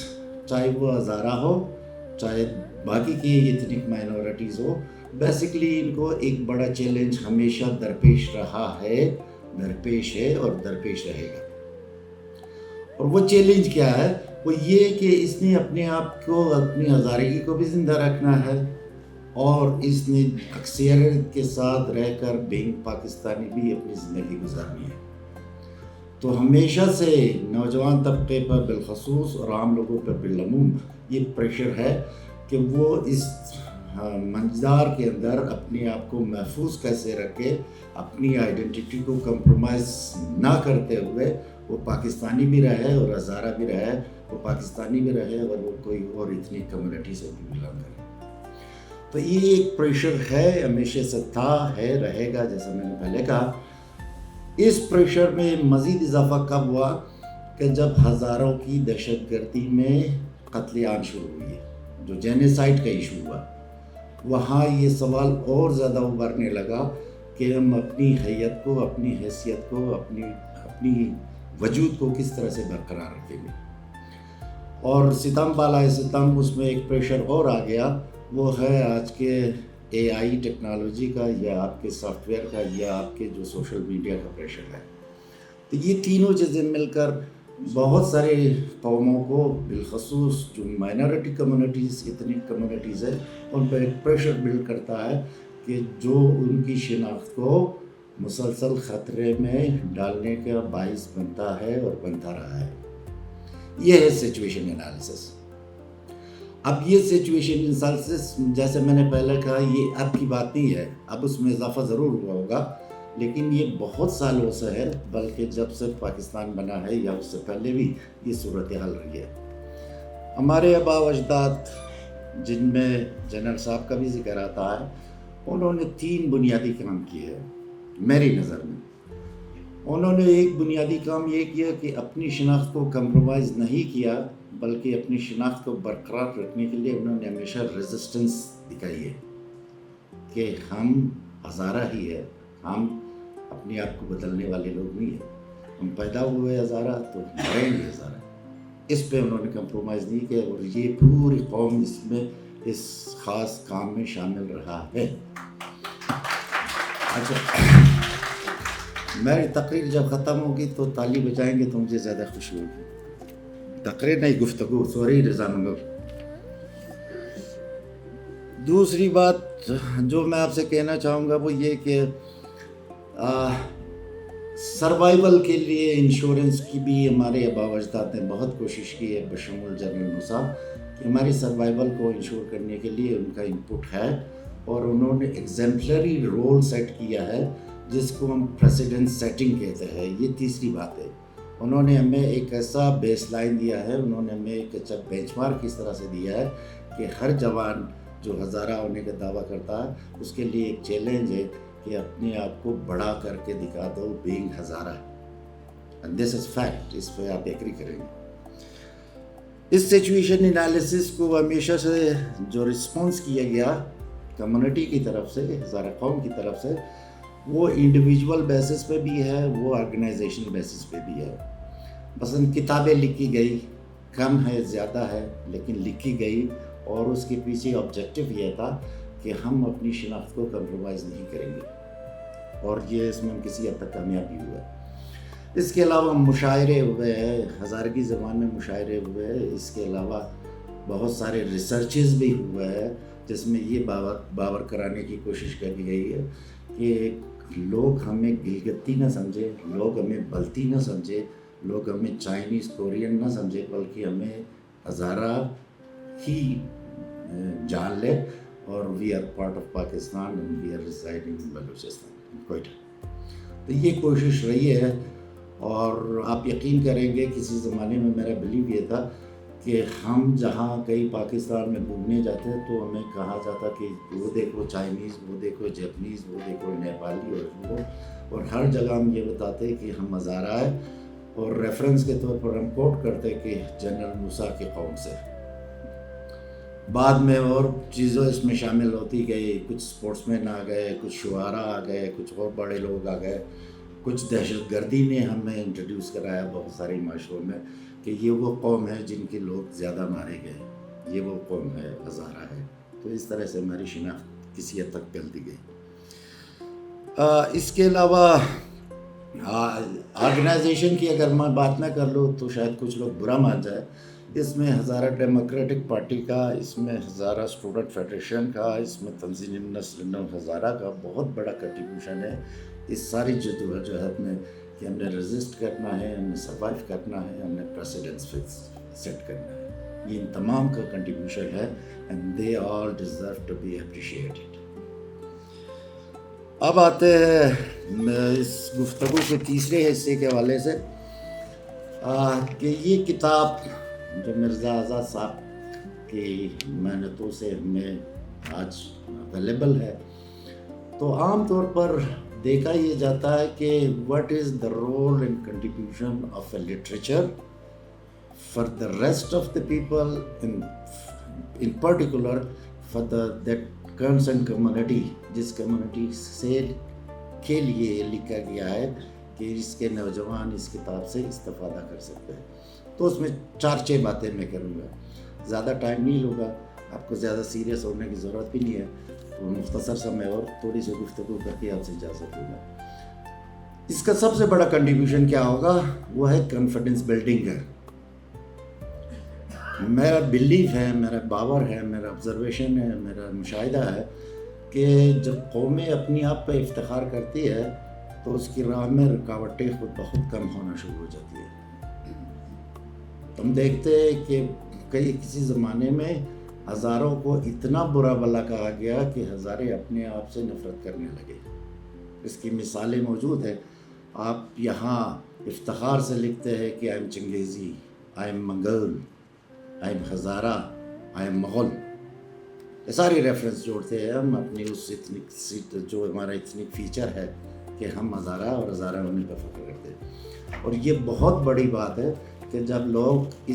چاہے وہ ہزارہ ہو، چاہے باقی کی ایتھنک مائنورٹیز ہو، بیسکلی ان کو ایک بڑا چیلنج ہمیشہ درپیش رہا ہے، درپیش ہے اور درپیش رہے گا. اور وہ چیلنج کیا ہے؟ وہ یہ کہ اس نے اپنے آپ کو، اپنی ہزارگی کو بھی زندہ رکھنا ہے، اور اس نے اکثریت کے ساتھ رہ کر بینگ پاکستانی بھی اپنی زندگی گزارنی ہے. تو ہمیشہ سے نوجوان طبقے پر بالخصوص اور عام لوگوں پر بالعموم یہ پریشر ہے کہ وہ اس منظار کے اندر اپنے آپ کو محفوظ کیسے رکھے، اپنی آئیڈینٹی کو کمپرومائز نہ کرتے ہوئے وہ پاکستانی بھی رہے اور ہزارہ بھی رہے، وہ پاکستانی بھی رہے اور وہ کوئی اور ایتھنک کمیونٹی سے بھی بلانگ کرے. تو یہ ایک پریشر ہے، ہمیشہ سے تھا، ہے، رہے گا، جیسا میں نے پہلے کہا. اس پریشر میں مزید اضافہ کب ہوا کہ جب ہزاروں کی دہشت گردی میں قتل عام شروع ہوئی ہے، جو جینیسائڈ کا ایشو ہوا، وہاں یہ سوال اور زیادہ ابھرنے لگا کہ ہم اپنی حیت کو، اپنی حیثیت کو، اپنی وجود کو کس طرح سے برقرار رکھیں گے. اور ستم بالائے ستم اس میں ایک پریشر اور آ گیا، وہ ہے آج کے AI ٹیکنالوجی کا، یا آپ کے سافٹ ویئر کا، یا آپ کے جو سوشل میڈیا کا پریشر ہے. تو یہ تینوں چیزیں مل کر بہت سارے قوموں کو، بالخصوص جو مائنورٹی کمیونٹیز، ایتھنک کمیونٹیز ہے، ان پہ ایک پریشر بلڈ کرتا ہے کہ جو ان کی شناخت کو مسلسل خطرے میں ڈالنے کا باعث بنتا ہے اور بنتا رہا ہے. یہ ہے سچویشن انالیسس. اب یہ سچویشن انالیسس جیسے میں نے پہلے کہا، یہ اب کی بات نہیں ہے، اب اس میں اضافہ ضرور ہوا ہوگا، لیکن یہ بہت سالوں سے ہے، بلکہ جب سے پاکستان بنا ہے یا اس سے پہلے بھی یہ صورتحال رہی ہے. ہمارے آباء و اجداد، جن میں جنرل صاحب کا بھی ذکر آتا ہے، انہوں نے 3 بنیادی کام کیے ہیں میری نظر میں. انہوں نے ایک بنیادی کام یہ کیا کہ اپنی شناخت کو کمپرومائز نہیں کیا، بلکہ اپنی شناخت کو برقرار رکھنے کے لیے انہوں نے ہمیشہ ریزسٹنس دکھائی ہے کہ ہم ہزارہ ہی ہے، ہم اپنے آپ کو بدلنے والے لوگ نہیں ہیں. ہم پیدا ہوئے ہزارہ تو مریں گے ہزارہ. اس پہ انہوں نے کمپرومائز نہیں کیا، اور یہ پوری قوم اس میں اس خاص کام میں شامل رہا ہے. اچھا، میری تقریر جب ختم ہوگی تو تالی بجائیں گے تو مجھے زیادہ خوشی ہوگی. تقریر نہیں، گفتگو، سوری رضا منگل. دوسری بات جو میں آپ سے کہنا چاہوں گا وہ یہ کہ سروائیول کے لیے انشورنس کی بھی ہمارے آباء و اجداد نے بہت کوشش کی ہے، بشمول جنرل موسیٰ، کہ ہماری سروائیول کو انشور کرنے کے لیے ان کا انپٹ ہے. اور انہوں نے ایگزمپلری رول سیٹ کیا ہے جس کو ہم پریسیڈنٹ سیٹنگ کہتے ہیں. یہ تیسری بات ہے. انہوں نے ہمیں ایک ایسا بیس لائن دیا ہے, انہوں نے ہمیں ایک اچھا بینچ مارک اس طرح سے دیا ہے کہ ہر جوان جو ہزارہ ہونے کا دعویٰ کرتا ہے اس کے لیے ایک چیلنج ہے کہ اپنے آپ کو بڑا کر کے دکھا دو being Hazara. And this is fact. اس پہ آپ ایگری کریں گے. اس سچویشن انالیسس کو ہمیشہ سے جو رسپانس کیا گیا کمیونٹی کی طرف سے, ہزارہ قوم کی طرف سے, وہ انڈیویجول بیسس پہ بھی ہے, وہ آرگنائزیشن بیسس پہ بھی ہے. مثلاً کتابیں لکھی گئی, کم ہے زیادہ ہے لیکن لکھی گئی, اور اس کے پیچھے آبجیکٹو یہ تھا کہ ہم اپنی شناخت کو کمپرومائز نہیں کریں گے, اور یہ اس میں کسی حد تک کامیابی ہوا ہے. اس کے علاوہ مشاعرے ہوئے ہیں, ہزارگی زبان میں مشاعرے ہوئے ہیں. اس کے علاوہ بہت سارے ریسرچز بھی ہوئے ہیں جس میں یہ باور کرانے کی کوشش کی گئی ہے کہ لوگ ہمیں گلگتی نہ سمجھے, لوگ ہمیں بلتی نہ سمجھے, لوگ ہمیں چائنیز کورین نہ سمجھے, بلکہ ہمیں ہزارہ ہی جان لے, اور we are part of Pakistan and we are residing in Balochistan, Quetta. تو یہ کوشش رہی ہے, اور آپ یقین کریں گے کسی زمانے میں میرا بلیو یہ تھا کہ ہم جہاں کئی پاکستان میں گھومنے جاتے تو ہمیں کہا جاتا کہ وہ دیکھو چائنیز, وہ دیکھو جیپنیز, وہ دیکھو نیپالی, اور ہر جگہ ہم یہ بتاتے کہ ہم ہزارہ ہے, اور ریفرنس کے طور پر ہم کوٹ کرتے کہ جنرل موسیٰ کی قوم سے. بعد میں اور چیزیں اس میں شامل ہوتی گئی, کچھ سپورٹس مین آ گئے, کچھ شعراء آ گئے, کچھ اور بڑے لوگ آ گئے, کچھ دہشت گردی نے ہمیں انٹروڈیوس کرایا بہت سارے معاشروں میں کہ یہ وہ قوم ہے جن کے لوگ زیادہ مارے گئے, یہ وہ قوم ہے, ہزارہ ہے. تو اس طرح سے ہماری شناخت کسی حد تک پھیلتی گئی. اس کے علاوہ آرگنائزیشن کی اگر میں بات نہ کر لوں تو شاید کچھ لوگ برا مان جائے. اس میں ہزارہ ڈیموکریٹک پارٹی کا, اس میں ہزارہ اسٹوڈنٹ فیڈریشن کا, اس میں تنظیم نسل نو ہزارہ کا بہت بڑا کنٹریبیوشن ہے اس ساری جدوجہد میں کہ ہم نے ریزسٹ کرنا ہے, ہم نے سروائیو کرنا ہے, ہم نے پریسیڈنٹس سیٹ کرنا ہے. یہ ان تمام کا کنٹریبیوشن ہے, and they all deserve to be appreciated. اب آتے ہیں اس گفتگو کے تیسرے حصے کے حوالے سے کہ یہ کتاب جو مرزا آزاد صاحب کی محنتوں سے ہمیں آج اویلیبل ہے, تو عام طور پر دیکھا یہ جاتا ہے کہ what is the role and contribution of a literature for the rest of the people, in particular for that concerned community, جس کمیونٹی سے کے لیے لکھا گیا ہے کہ اس کے نوجوان اس کتاب سے استفادہ کر سکتے ہیں. تو اس میں 4-6 باتیں میں کروں گا, زیادہ ٹائم نہیں لوں گا, آپ کو زیادہ سیریس ہونے کی ضرورت بھی نہیں ہے, تو مختصر سا میں اور تھوڑی سی گفتگو کر کے آپ سے اجازت دوں گا. اس کا سب سے بڑا کنٹریبیوشن کیا ہوگا, وہ ہے کانفیڈنس بلڈنگ ہے. میرا بلیف ہے, میرا باور ہے, میرا آبزرویشن ہے, میرا مشاہدہ ہے کہ جب قومیں اپنی آپ پہ افتخار کرتی ہے تو اس کی راہ میں رکاوٹیں خود بخود کم ہونا شروع ہو جاتی ہے. تم دیکھتے ہیں کہ کسی زمانے میں ہزاروں کو اتنا برا بلا کہا گیا کہ ہزارے اپنے آپ سے نفرت کرنے لگے. اس کی مثالیں موجود ہیں. آپ یہاں افتخار سے لکھتے ہیں کہ I am changezi, I am Mongol, I am Hazara, I am Mughal. یہ ساری ریفرنس جوڑتے ہیں ہم اپنی اس ایتھنک جو ہمارا ایتھنک فیچر ہے کہ ہم ہزارہ اور ہزارہ ہونے کا فخر کرتے ہیں. اور یہ بہت بڑی بات ہے کہ جب لوگ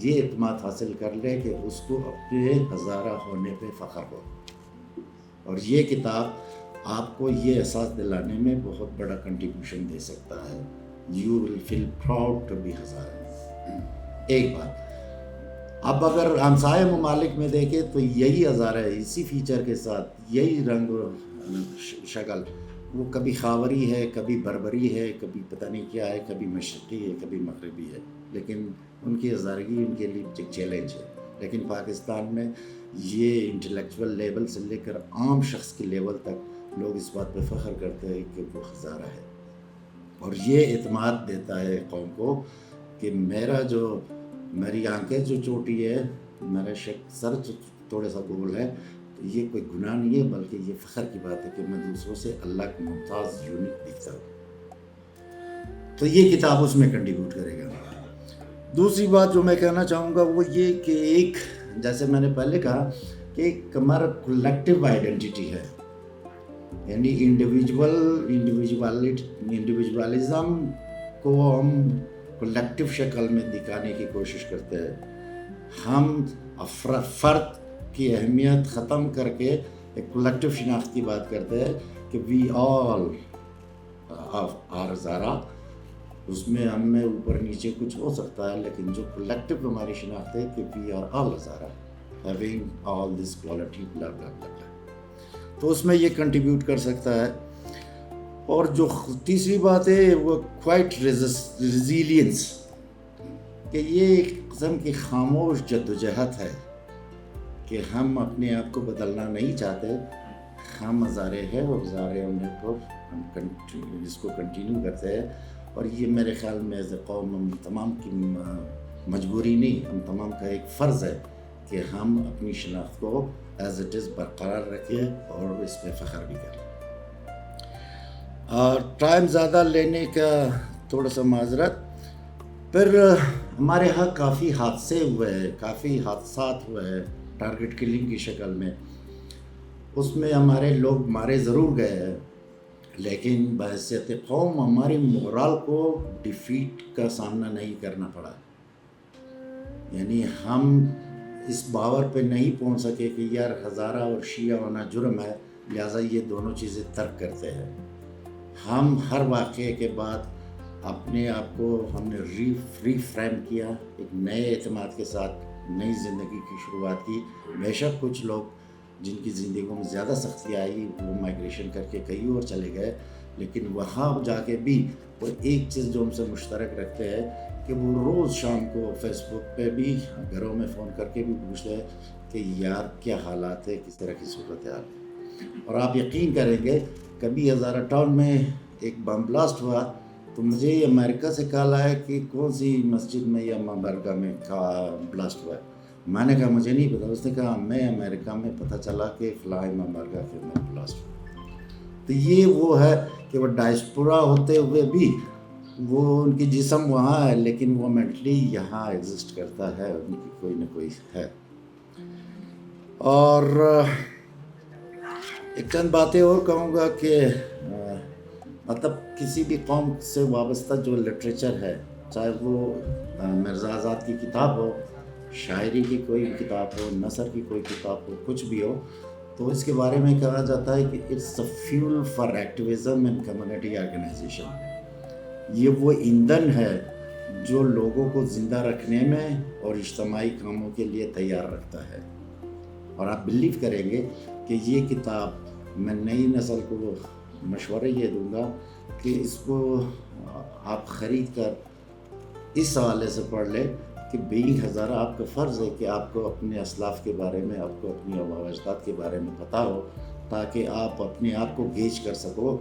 یہ اعتماد حاصل کر لیں کہ اس کو اپنے ہزارہ ہونے پہ فخر ہو. اور یہ کتاب آپ کو یہ احساس دلانے میں بہت بڑا کنٹریبیوشن دے سکتا ہے. You will feel proud to be Hazara. ایک بات, اب اگر ہمسائے ممالک میں دیکھیں تو یہی ہزارہ ہے, اسی فیچر کے ساتھ, یہی رنگ و شکل. وہ کبھی خاوری ہے, کبھی بربری ہے, کبھی پتہ نہیں کیا ہے, کبھی مشرقی ہے, کبھی مغربی ہے, لیکن ان کی ہزارگی ان کے لیے ایک چیلنج ہے. لیکن پاکستان میں یہ انٹلیکچول لیول سے لے کر عام شخص کے لیول تک لوگ اس بات پہ فخر کرتے ہیں کہ وہ ہزارہ ہے. اور یہ اعتماد دیتا ہے قوم کو کہ میری آنکھیں جو چوٹی ہے, میرا سر تھوڑا سا گول ہے, تو یہ کوئی گناہ نہیں ہے، بلکہ یہ فخر کی بات ہے کہ میں دوسروں سے اللہ کو ممتاز یونیک دکھتا ہوں۔ تو یہ کتاب اس میں کنٹریبیوٹ کرے گا۔ دوسری بات جو میں کہنا چاہوں گا وہ یہ کہ ایک، جیسے میں نے پہلے کہا کہ ایک ہمارا کولیکٹیو آئیڈینٹیٹی ہے، یعنی انڈیویجولزم کو ہم کولیکٹیو شکل میں دکھانے کی کوشش کرتے ہیں۔ ہم فرد کی اہمیت ختم کر کے ایک کولیکٹیو شناخت کی بات کرتے ہیں کہ وی آل آر ہزارہ۔ اس میں ہم میں اوپر نیچے کچھ ہو سکتا ہے، لیکن جو کولیکٹیو ہماری شناخت ہے کہ we are all Hazara having all this quality blah blah بلا، تو اس میں یہ کنٹریبیوٹ کر سکتا ہے۔ اور جو تیسری بات ہے وہ کوائٹ ریزیلینس، کہ یہ ایک قسم کی خاموش جدوجہد ہے کہ ہم اپنے آپ کو بدلنا نہیں چاہتے، ہم ہزارے ہیں اور ہزارے ہونے پر ہم اس کو کنٹینیو کرتے ہیں۔ اور یہ میرے خیال میں ایز اے قوم ہم تمام کی مجبوری نہیں، ہم تمام کا ایک فرض ہے کہ ہم اپنی شناخت کو ایز اٹ از برقرار رکھیں اور اس پہ فخر بھی کریں۔ اور ٹائم زیادہ لینے کا تھوڑا سا معذرت، پھر ہمارے ہاں کافی حادثے ہوئے ہیں، کافی حادثات ہوئے ہیں ٹارگٹ کلنگ کی شکل میں۔ اس میں ہمارے لوگ مارے ضرور گئے ہیں، لیکن بحیثیت قوم ہماری مورال کو ڈیفیٹ کا سامنا نہیں کرنا پڑا، یعنی ہم اس باور پہ نہیں پہنچ سکے کہ یار ہزارہ اور شیعہ ہونا جرم ہے، لہٰذا یہ دونوں چیزیں ترک کرتے ہیں۔ ہم ہر واقعے کے بعد اپنے آپ کو ہم نے ری فریم کیا، ایک نئے اعتماد کے ساتھ نئی زندگی کی شروعات کی۔ بے شک کچھ لوگ جن کی زندگیوں میں زیادہ سختی آئی وہ مائگریشن کر کے کہیں اور چلے گئے، لیکن وہاں جا کے بھی وہ ایک چیز جو ہم سے مشترک رکھتے ہیں کہ وہ روز شام کو فیس بک پہ بھی گھروں میں فون کر کے بھی پوچھتے ہیں کہ یار کیا حالات ہے، کس طرح کی صورت حال ہے۔ اور آپ یقین کریں گے کبھی ہزارہ ٹاؤن میں ایک بم بلاسٹ ہوا تو مجھے یہ امریکہ سے کال آیا کہ کون سی مسجد میں یا درگاہ میں بلاسٹ ہوا ہے۔ میں نے کہا مجھے نہیں پتا، اس نے کہا میں امریکہ میں پتہ چلا کہ فلاں درگاہ کے اندر بلاسٹ ہوا۔ تو یہ وہ ہے کہ وہ ڈائسپورا ہوتے ہوئے بھی وہ ان کی جسم وہاں ہے، لیکن وہ مینٹلی یہاں ایگزسٹ کرتا ہے، ان کی کوئی نہ کوئی ہے۔ اور ایک چند باتیں اور کہوں گا کہ مطلب کسی بھی قوم سے وابستہ جو لٹریچر ہے، چاہے وہ مرزا آزاد کی کتاب ہو، شاعری کی کوئی کتاب ہو، نثر کی کوئی کتاب ہو، کچھ بھی ہو، تو اس کے بارے میں کہا جاتا ہے کہ it's a fuel for activism and community organization. یہ وہ ایندھن ہے جو لوگوں کو زندہ رکھنے میں اور اجتماعی کاموں کے لیے تیار رکھتا ہے۔ اور آپ بلیو کریں گے کہ یہ کتاب میں نئی نسل کو مشورہ یہ دوں گا کہ اس کو آپ خرید کر اس حوالے سے پڑھ لیں کہ بینگ ہزارہ آپ کا فرض ہے کہ آپ کو اپنے اسلاف کے بارے میں، آپ کو اپنی آباء و اجداد کے بارے میں پتہ ہو، تاکہ آپ اپنے آپ کو گیج کر سکو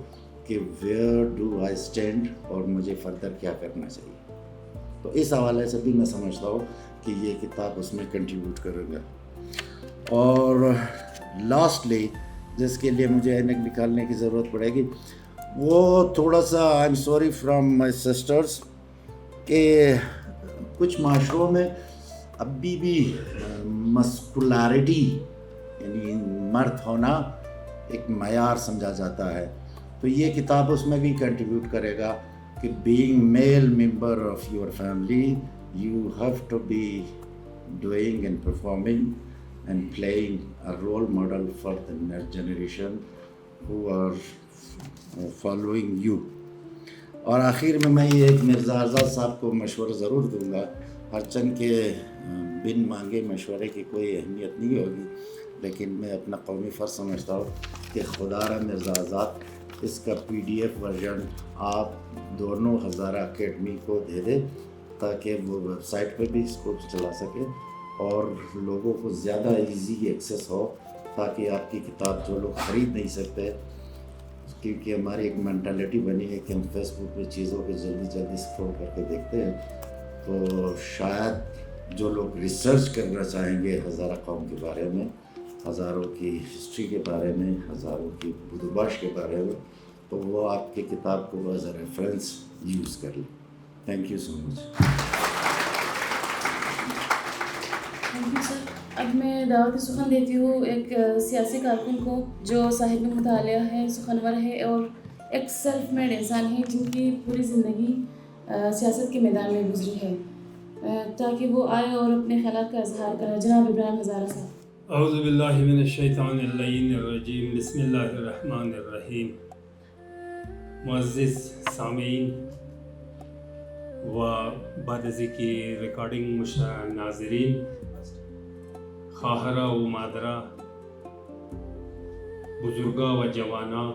کہ ویئر ڈو آئی اسٹینڈ اور مجھے فردر کیا کرنا چاہیے۔ تو اس حوالے سے بھی میں سمجھتا ہوں کہ یہ کتاب اس میں کنٹریبیوٹ کرے گا۔ اور لاسٹلی جس کے لیے مجھے اینک نکالنے کی ضرورت پڑے گی، وہ تھوڑا سا I am sorry from my sisters کہ کچھ معاشروں میں ابھی بھی مسکولیرٹی یعنی مرد ہونا ایک معیار سمجھا جاتا ہے۔ تو یہ کتاب اس میں بھی کنٹریبیوٹ کرے گا کہ being male member of your family you have to be doing and performing and playing a role model for the next generation who are following you۔ اور آخر میں یہ ایک مرزا آزاد صاحب کو مشورہ ضرور دوں گا، ہرچند کہ بن مانگے مشورے کی کوئی اہمیت نہیں ہوگی، لیکن میں اپنا قومی فرض سمجھتا ہوں کہ خدا را مرزا آزاد اس کا PDF ورژن آپ دونوں ہزارہ اکیڈمی کو دے دے تاکہ وہ ویب سائٹ پہ بھی اس کو چلا سکے اور لوگوں کو زیادہ ایزی ایکسیس ہو، تاکہ آپ کی کتاب جو لوگ خرید نہیں سکتے، کیونکہ ہماری ایک مینٹلٹی بنی ہے کہ ہم فیس بک پہ چیزوں کو جلدی اسکرول کر کے دیکھتے ہیں، تو شاید جو لوگ ریسرچ کرنا چاہیں گے ہزارہ قوم کے بارے میں ہزاروں کی ہسٹری کے بارے میں، ہزاروں کی بدوباش کے بارے میں، تو وہ آپ کی کتاب کو ایز اے ریفرنس یوز کر لیں. Thank you so much. Thank you sir. اب میں دعوت سخن دیتی ہوں ایک سیاسی کارکن کو جو صاحب مطالعہ ہے، سخنور ہے اور ایک سیلف میڈ انسان ہے جن کی پوری زندگی سیاست کے میدان میں گزری ہے، تاکہ وہ آئے اور اپنے خیالات کا اظہار کرے. جناب ابراہیم ہزارہ صاحب. اعوذ باللہ من الشیطان اللعین الرجیم، بسم اللہ الرحمن الرحیم. معزز سامعین و بعد از کی ریکارڈنگ ناظرین، خواہرہ و مادرہ، بزرگا و جوانا،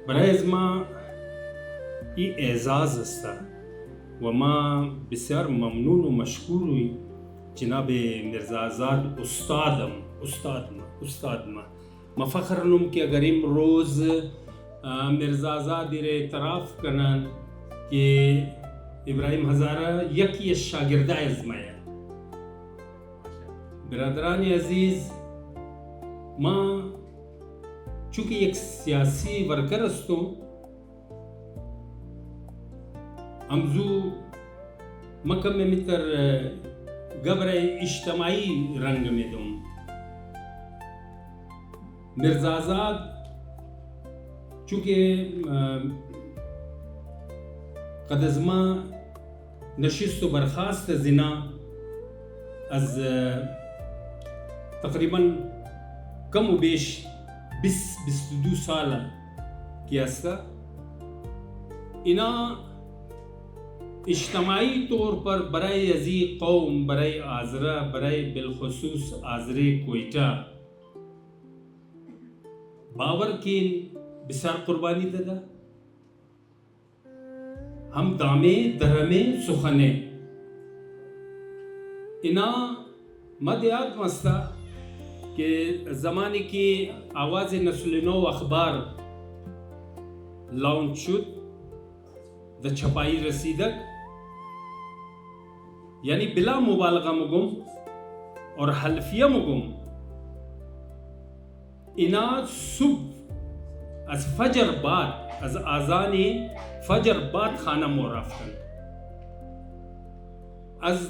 برای از ما ای اعزاز است و ما بسیار ممنون و مشکوری جناب مرزا آزاد استاد ما فخرنم که اگر امروز مرزا آزاد را اعتراف کنن که ابراهیم هزاره یکی از شاگرده از مایه. برادران عزیز، ما چونکه یک سیاسی ورکر هستم، امزو مکم متر گبر اجتماعی رنگ میں دوں. مرزا آزاد چونکه قد از ما نشست و برخاست زنا از تقریبا کم و بیش 22 سال کی است، اینا اجتماعی طور پر برای ازی قوم، برای آذرا، برای بالخصوص آذر کوئٹہ باور کین بسیار قربانی دادا. ہم دامے درمے سخنے اینا مدیات مستا کہ زمانے کی آواز نسل نو اخبار لانچ شد، دا چھپائی رسیدک، یعنی بلا مبالغہ مگم اور حلفیہ مگم اینا صبح از فجر بعد، از آذان فجر بعد خانہ مو رفتن، از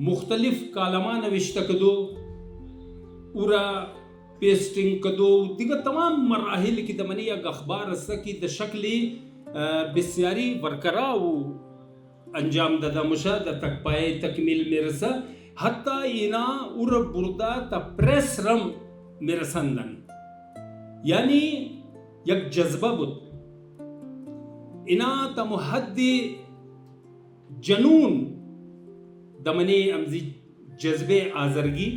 مختلف کالما نوشتہ کدو، اورا پیسٹنگ کدو، دیگر تمام مراحل کی دمنی اگ اخبار رسا کی دا شکلی بسیاری ورکراو انجام دادا مشاہدہ تک پائے تکمیل میں رسا، حتی اینا اور بردا تا پریس رم میں رسندن. یعنی یک جذبہ بود اینا تا محد جنون دمنی امزی جذبے آزرگی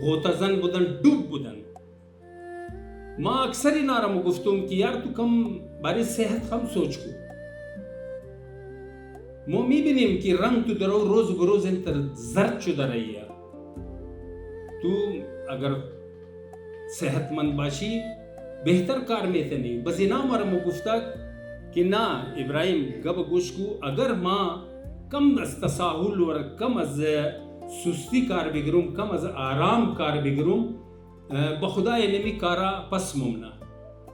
غوطہ زن بودن، ڈوب بودن. ما اکثر ہی نارم گفتم کہ یار تو کم بارے صحت ہم سوچ کو مو می بینیم کہ رنگ تو درو روز بروز انتر زرد شده رہی ہے. تو اگر صحت مند باشی بہتر کار میں تنی. بس اینا مرم گفتا کہ نا ابراہیم گب گوش کو اگر ما کم از تساہل اور کم از سستی کار بگرم، کم از آرام کار بگرم، بخدا علمی کارا پس ممنا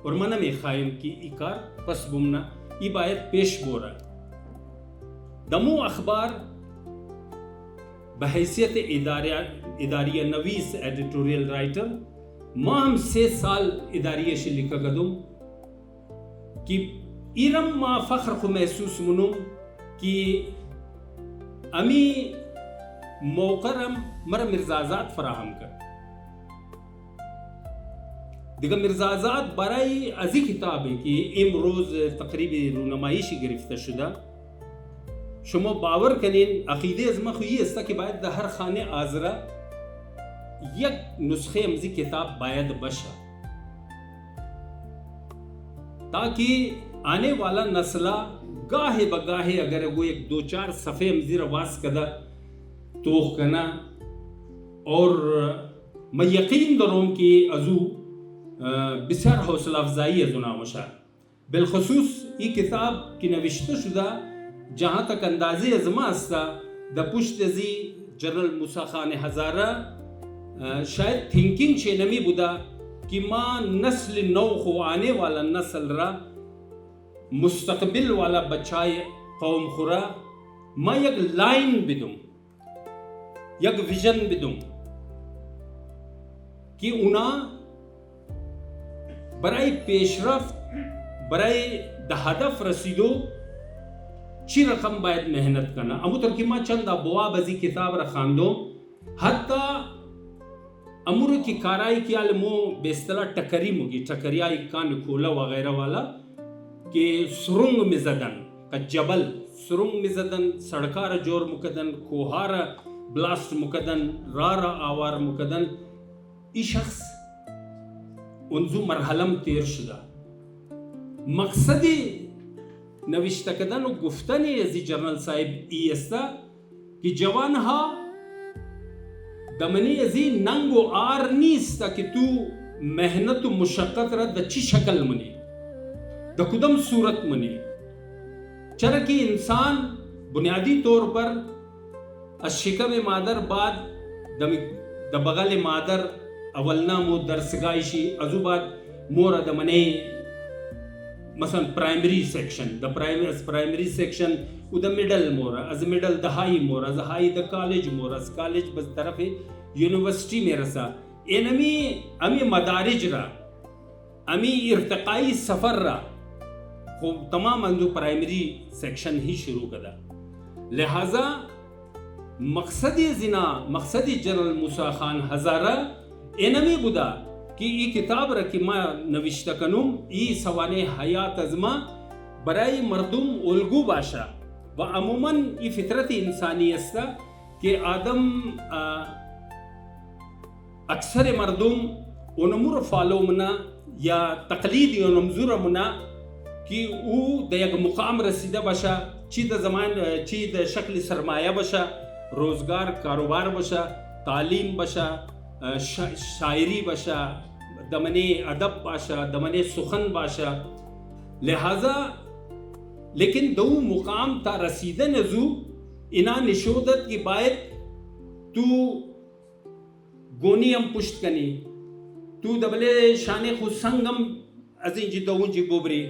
اور منم خائم کی ای کار پس ممنا ای باید پیش بورا. دمو اخبار بحیثیت اداریہ نویس ایڈیٹوریل رائٹر ما ہم 3 سال اداریہ سے لکھا گدم کہ ایرم ما فخر خو محسوس منم کہ امی موقرم مر مرزا آزاد فراہم کر. دیگه مرزا آزاد برای ازی کتابی که امروز تقریبی رونمایشی گرفته شده، شما باور کنین عقیده از ما خویی است که باید در هر خانه آذرا یک نسخه امزی کتاب باید باشه تاکہ آنے والا نسلہ گاہے بگاہے اگر وہ 1-2-4 صفحے امزی رواز کدا توخ کنا. اور میں یقین دارم کہ ازو بسیار حوصلہ افزائی از اونا مشا. بالخصوص یہ کتاب کی نوشته شده جہاں تک اندازے از ما استا دا پشت ازی جنرل موسی خان ہزارہ شاید تھنکنگ چھ نمی بودا کہ ما نسل نو خو آنے والا نسل را مستقبل والا بچائے قوم خورا ما یک لائن بدم یک ویژن بدم کہ اونا برای پیشرفت برای دا هدف رسیدو چی رقم باید محنت کرنا. امو تر کہ ما چند ابواب ازی کتاب را خواندو حتی امور کی کارائی کی عالمو بے اصطلاح ٹکری مگی ٹکریائی کان کھولا وغیرہ والا کہ سرنگ میں زدن کا جبل سرنگ میں زدن سڑکار جور مکدن کوہار بلاسٹ مکدن رارا آوار مکدن ای شخص انزو مرحلم تیر شدہ مقصدی نوشتہ کدن و گفتنی ازی جنرل صاحب ای استا کہ جوان ہا دمنی ازی ننگ و آر نیستا کہ تو محنت و مشقت را دا چی شکل منی دا کدم صورت منی چرکی انسان بنیادی طور پر از شکم مادر بعد دا بغل مادر اولنا مو درسگائشی ازو بعد مورا دمنی مثلا primary section the primary section O the middle مورا از میڈل دا ہائی مورا از ہائی دا کالج مورا از کالج بس طرف یونیورسٹی میں رسا این امی مدارج را امی ارتقائی سفر را خوب تمام اندو پرائمری سیکشن ہی شروع کدا. لہذا مقصدی زنا مقصدی جنرل موسیٰ خان ہزارہ اینمی بودا کہ ای کتاب را کہ ما نوشتہ کنم ای سوانے حیات ازما برائی مردم الگو باشا و عموماً ای فطرت انسانی استا کہ آدم اکثر مردم اونمور فالو منا یا تقلیدی اونمزور منا کہ او دا یک مقام رسیدہ باشا چی دا زمان چی دا شکل سرمایہ باشا روزگار کاروبار باشا تعلیم باشا شاعری باشا دمنے ادب باشا دمنے سخن باشا. لہذا لیکن دو مقام تا رسیدن ازو انا نشودت کی باید تو گونی ام پشت کنی تو دبلے شان خود سنگم ازین جی دوون جی بوبری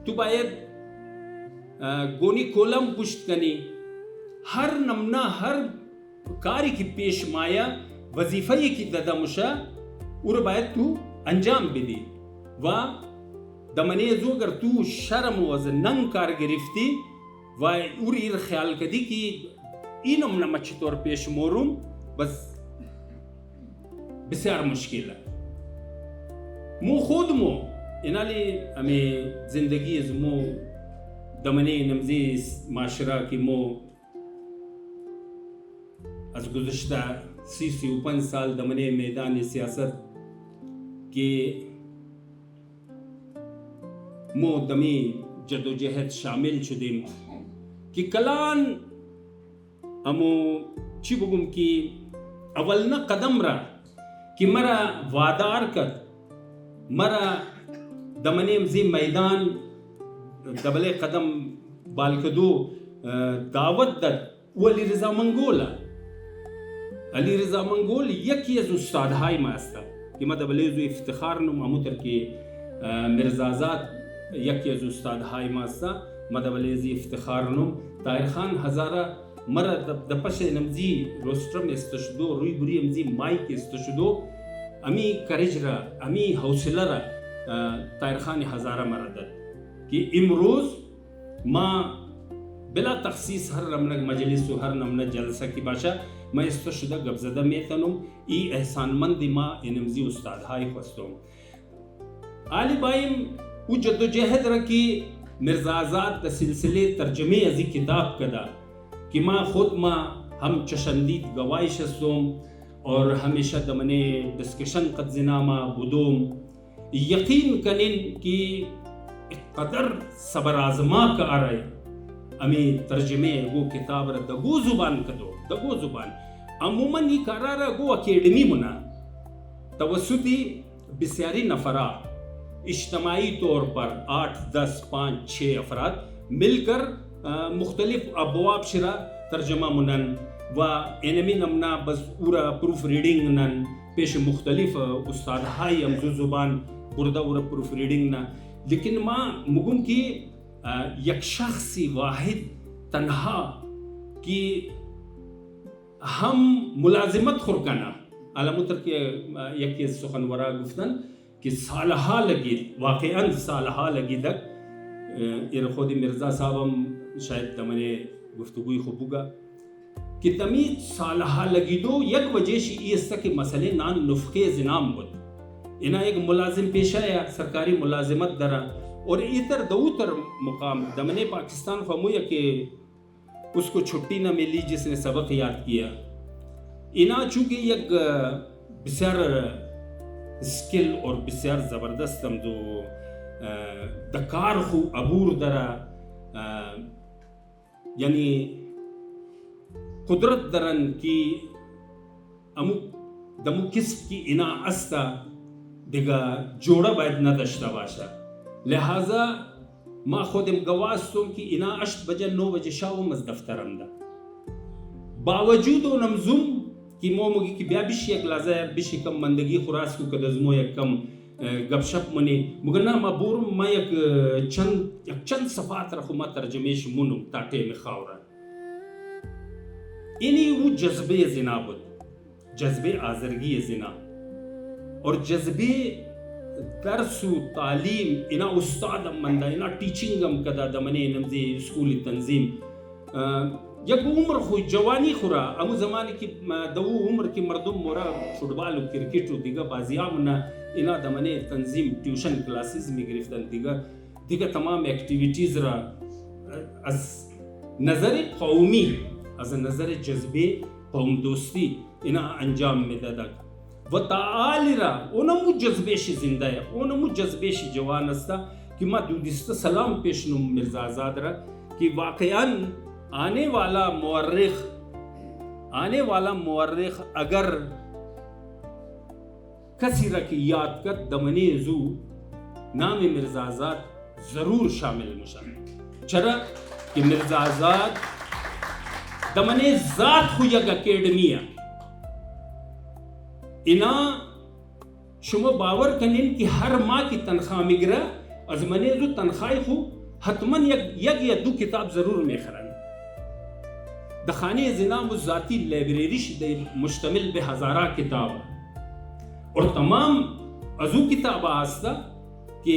تو باید گونی کولم پشت کنی ہر نمنا ہر کاری کی پیش مایا وظیفہی کی ددمشا اور باید تو انجام بدی و دمنی ازو اگر تو شرم و ننگ کار گرفتی و اور ایر خیال کدی کی اینم نمچ طور پیش مورم بس بسیار مشکل ہے. مو خود مو انالی ہمیں زندگی از مو دمنی نمزی معاشرہ کی مو از گزشتہ 35 سال دمنے میدان سیاست کے مو دمی جد و جہد شامل شدیم کہ کلان امو چی بگم کی اولنا قدم را کہ مرا وادار کد مرا دمنے مزی میدان دبلے قدم بالکدو دعوت دد وہ علی رضا منگولا علی رضا منگول یکی از استاد های ما است که ما دبلیزو افتخار نم همونطور که مرزازات یکی از استاد های ما است ما دبلیزی افتخار نم طاهر خان هزاره مرا دپش نمزی روسترم استشدو روی بری امزی مایک استشدو امی کرج را امی حوصله را طاهر خان هزاره مرا داد که امروز ما بلا تخصیص ہر نمنا مجلس و ہر نمنا جلسہ کی باشا میں استشدہ گبزدہ میتنم ای احسان مند ما انمزی استاد ہائی خواستوں. آلی بائیم او جد و جہد رکی مرزا آزاد سلسلے ترجمے ازی کتاب کدا کہ ما خود ما ہم چشندید گوائش استوم اور ہمیشہ دمنے ڈسکشن قد زناما بدوم یقین کنن کہ قدر صبر آزما کا آ رہے امی ترجمے گو کتاب را دگو زبان کدو دگو زبان عموماً یہ قرارہ گو اکیڈمی منا توسطی بسیاری نفرہ اجتماعی طور پر 8 10 5 6 افراد مل کر مختلف ابواب شرح ترجمہ منن و اینمی نمنا بس اورا پروف ریڈنگ نن پیش مختلف استاد های امزو زبان بردا اورا پروف ریڈنگ نا لیکن ما مگم کی یک شخصی واحد تنہا کی ہم ملازمت خورکنا علامتر کے یک سخنورا گفتن کہ سالہا لگی واقعاً سالہا لگی دک ایر خود مرزا صاحب ہم شاید دمنے گفتگوی خوبوگا کہ تمی سالہا لگی دو یک وجہ شی ایستا کہ مسئلے نان نفقے زنام بود اینا ایک ملازم پیشہ یا سرکاری ملازمت درہ اور ایتر دوتر مقام دمنے پاکستان فہمویا کہ اس کو چھٹی نہ ملی جس نے سبق یاد کیا اینا چونکہ یک بسیار اسکل اور بسیار زبردست ہم جو دکار خو عبور درہ یعنی قدرت درن کی دمو کسب کی انا استا دیگا جوڑا باید نہ دشتا باشا لہذا ما خودم گواستم کی انا 8 بجے 9 بجے شاو مز دفترم دا باوجود و نمزوم کی مومگی کی بیا بیشی یک لازا بیشی کم مندگی خراس کو کدزمو یک کم گپ شپ منی مگر نا ما بورم ما یک چند صفات رخو ما ترجمیش منم تاٹے میں خاورا اینی وہ جذبے زنا بود جذبے آزرگی زنا اور جذبے درس و تعلیم اینا استادم مندا اینا ٹیچنگم کدا دمنے نمزی اسکولی تنظیم یک عمر خو جوانی خورا امو زمانے کی دو عمر کی مردم مورا فٹ بال و کرکٹ و دیگا بازیامنا اینا دمنے تنظیم ٹیوشن کلاسز میں گرفتن دیگا تمام ایکٹیویٹیز را از نظر قومی از نظر جذبے قوم دوستی اینا انجام میں دادک و تعالی را اونمو جذبیش زندہ ہے اونمو جذبیش جوان استا کہ ما دودستا سلام پیشنم مرزا آزاد را کہ واقعاً آنے والا مورخ اگر کسی را کی یاد کر دمنی زو نام مرزا آزاد ضرور شامل مشاہد چرا کہ مرزا آزاد دمنے ذات خو یک اکیڈمیا اینا شما باور کنین کہ ہر ماہ کی تنخواہ مگرہ از منے زو تنخواہ خو حتماً یک یا 2 کتاب ضرور میں خران دخانی زنام و ذاتی لائبریریش دے مشتمل بے ہزارہ کتاب اور تمام ازو کتاب آستا کہ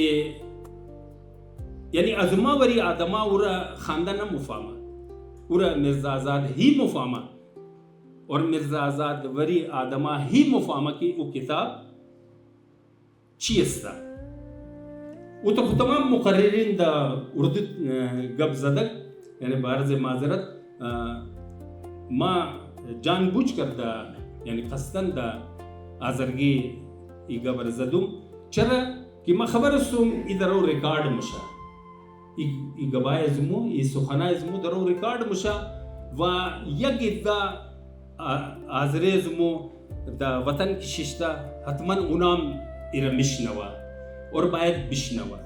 یعنی ازما وری آدمہ اورا خاندان مفاما اورا مرزا آزاد ہی مفاما اور مرزا آزاد وری آدمہ ہی مفاما کی وہ کتاب چیستا وہ تو تمام مقررین دا اردو گب زدک یعنی بارز معذرت ما جان بوجھ کر دا یعنی قصدن دا آزرگی ای گبر زدم چرا کہ ما خبر استم ای درو ریکارڈ مشا ای گبای ازمو ای سخنای ازمو درو ریکارڈ مشا و یک دا آزر ازمو دا وطن کی ششتا حتماً اونام ایرا مشنوا اور باید بشنوا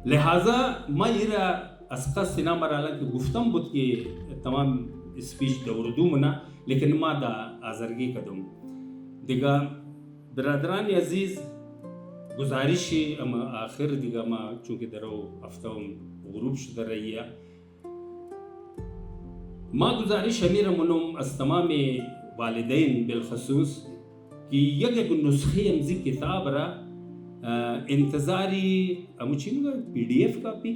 لہذا ما ایرا اسقا سنا مرالا کی گفتم بود کہ تمام اسپیچ دا اردو منا لیکن ما دا آزرگی کدم دیگا برادران عزیز گزارشی اما آخر دیگا ما چونکہ درو ہفتہ غروب شدہ رہی ہے ما گزارش امیر منم از تمام والدین بالخصوص کہ یک نسخی امزی کتاب را انتظاری امو چیم گا PDF کاپی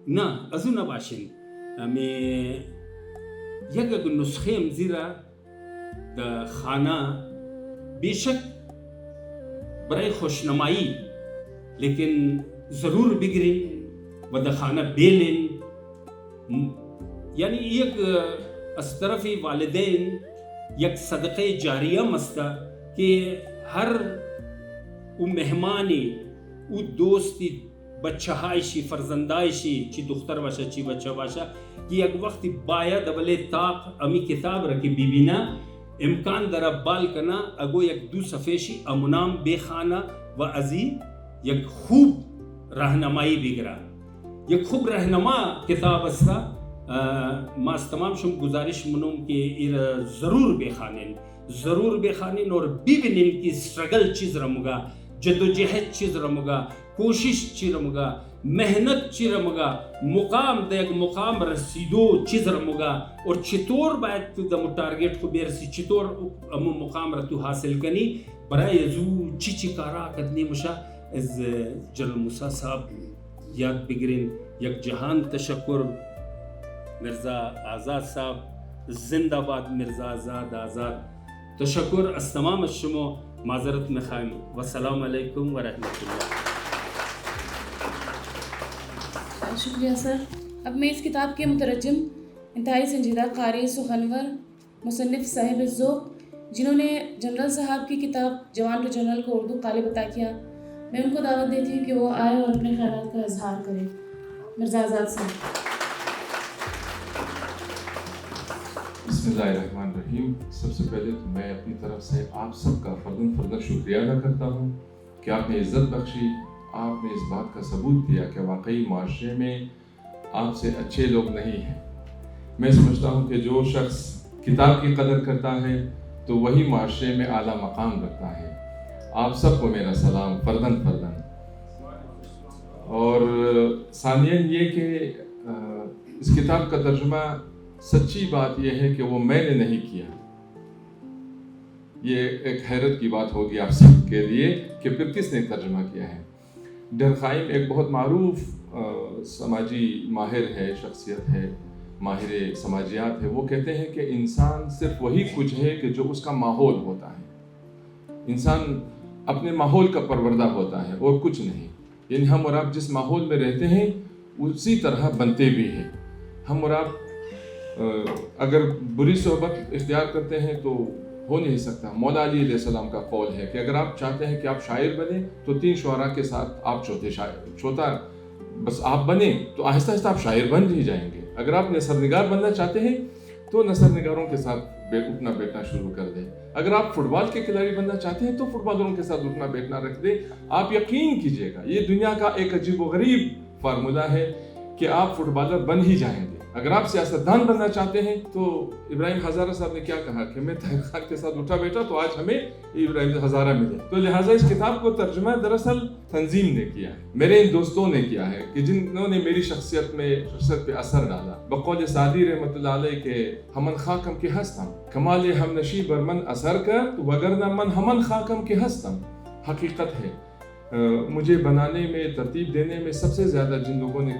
نا ازو نباشن امی یک نسخه امزیرا دا خانه بیشک برای خوشنمایی لیکن ضرور بگرین و دا خانه بیلین یعنی یک از طرف والدین یک صدقه جاریه مستا کہ ہر او مہمانی او دوستی بچہ ہائشی فرزندائشی چی دختر باشا چی بچہ باشا کہ یک وقت باید اولے تاق امی کتاب رکھی بیبینا امکان در بال کنا اگو یک 2 صفحشی امنام بے خانہ و ازی یک خوب رہنمائی بگرا یک خوب رہنما کتاب استا ماس تمام شم گزارش منوم کہ ضرور بخانین اور ببنین کی سٹرگل چیز رمگا، جدوجہد چیز رمگا، کوشش چی رمگا، محنت چی رمگا، مقام دیگ مقام رسیدو چیز رمگا، اور چطور باید تو دمو ٹارگیٹ کو بیرسی، چطور امو مقام رتو حاصل کنی برای ازو چی کارا کدنی مشا. از جنرل موسیٰ صاحب یاد بگرین یک جہان تشکر. مرزا آزاد صاحب زندہ باد، مرزا آزاد. تشکر از تمام شما معذرت میخوایم. والسلام علیکم ورحمۃ اللہ. شکریہ سر. اب میں اس کتاب کے مترجم، انتہائی سنجیدہ قاری، سخنور، مصنف صاحب الذوق، جنہوں نے جنرل صاحب کی کتاب جوان ٹو جنرل کو اردو قالب عطا کیا، میں ان کو دعوت دیتی ہوں کہ وہ آئے اور اپنے خیالات کا اظہار کریں. مرزا آزاد صاحب. بسم اللہ الرحمن الرحیم. سب سے پہلے تو میں اپنی طرف سے آپ سب کا فرداً شکریہ ادا کرتا ہوں کہ آپ نے عزت بخشی، آپ نے اس بات کا ثبوت دیا کہ واقعی معاشرے میں آپ سے اچھے لوگ نہیں ہیں. میں سمجھتا ہوں کہ جو شخص کتاب کی قدر کرتا ہے تو وہی معاشرے میں اعلیٰ مقام رکھتا ہے. آپ سب کو میرا سلام فرداً. اور ثانیاً یہ کہ اس کتاب کا ترجمہ، سچی بات یہ ہے کہ وہ میں نے نہیں کیا. یہ ایک حیرت کی بات ہوگی آپ سب کے لیے کہ پھر کس نے ترجمہ کیا ہے. ڈرخائم ایک بہت معروف سماجی ماہر ہے، شخصیت ہے، ماہر سماجیات ہے. وہ کہتے ہیں کہ انسان صرف وہی کچھ ہے کہ جو اس کا ماحول ہوتا ہے. انسان اپنے ماحول کا پروردہ ہوتا ہے اور کچھ نہیں. یعنی ہم اور آپ جس ماحول میں رہتے ہیں اسی طرح بنتے بھی ہیں. ہم اور آپ اگر بری صحبت اختیار کرتے ہیں تو ہو نہیں سکتا. مولا علی علیہ السلام کا قول ہے کہ اگر آپ چاہتے ہیں کہ آپ شاعر بنیں تو 3 شعراء کے ساتھ آپ چوتھا بس آپ بنیں تو آہستہ آہستہ آپ شاعر بن ہی جائیں گے. اگر آپ نثر نگار بننا چاہتے ہیں تو نثر نگاروں کے ساتھ اٹھنا بیٹھنا شروع کر دیں. اگر آپ فٹ بال کے کھلاڑی بننا چاہتے ہیں تو فٹ بالروں کے ساتھ اٹھنا بیٹھنا رکھ دیں. آپ یقین کیجئے گا یہ دنیا کا ایک عجیب و غریب فارمولہ ہے کہ آپ فٹ بالر بن ہی جائیں گے. اگر آپ سیاستدان بننا چاہتے ہیں تو ابراہیم ہزارہ صاحب نے کیا کہا کہ میں طاہر خان کے ساتھ اٹھا بیٹھا تو آج ہمیں ابراہیم ہزارہ ملے. تو لہٰذا اس کتاب کو ترجمہ دراصل تنظیم نے کیا ہے، میرے ان دوستوں نے کیا ہے کہ جنہوں نے میری شخصیت پہ اثر ڈالا. بقول سعدی رحمۃ اللہ علیہ کہ ہمن خاکم کے ہستم کمال ہم نشی برمن اثر کر تو وگرنہ من ہمن خاکم کے ہستم. حقیقت ہے مجھے بنانے میں، ترتیب دینے میں سب سے زیادہ جن لوگوں نے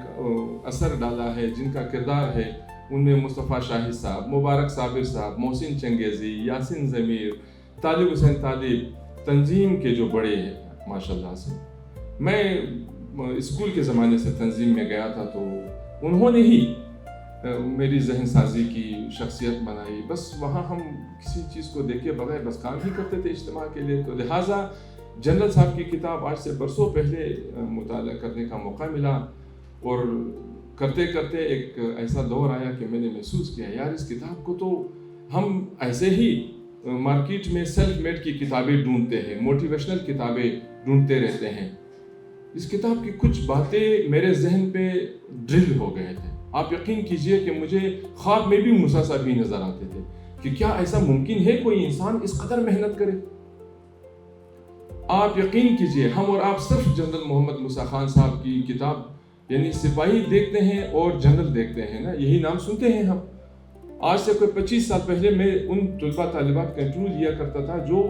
اثر ڈالا ہے، جن کا کردار ہے، ان میں مصطفیٰ شاہد صاحب، مبارک صابر صاحب، محسن چنگیزی، یاسین ضمیر، طالب حسین طالب، تنظیم کے جو بڑے ہیں ماشاءاللہ سے. میں اسکول کے زمانے سے تنظیم میں گیا تھا تو انہوں نے ہی میری ذہن سازی کی، شخصیت بنائی. بس وہاں ہم کسی چیز کو دیکھے بغیر بس کام ہی کرتے تھے اجتماع کے لیے. تو لہٰذا جنرل صاحب کی کتاب آج سے برسوں پہلے مطالعہ کرنے کا موقع ملا اور کرتے کرتے ایک ایسا دور آیا کہ میں نے محسوس کیا یار اس کتاب کو تو ہم ایسے ہی مارکیٹ میں سیلف میڈ کی کتابیں ڈھونڈتے ہیں، موٹیویشنل کتابیں ڈھونڈتے رہتے ہیں. اس کتاب کی کچھ باتیں میرے ذہن پہ ڈرل ہو گئے تھے. آپ یقین کیجئے کہ مجھے خواب میں بھی موسیٰ صاحب ہی نظر آتے تھے کہ کیا ایسا ممکن ہے کوئی انسان اس قدر محنت کرے. آپ یقین کیجئے ہم اور آپ صرف جنرل محمد موسیٰ خان صاحب کی کتاب یعنی سپاہی دیکھتے ہیں اور جنرل دیکھتے ہیں نا، یہی نام سنتے ہیں ہم. آج سے کوئی 25 سال پہلے میں ان طلباء طالبات کا انٹرویو لیا کرتا تھا جو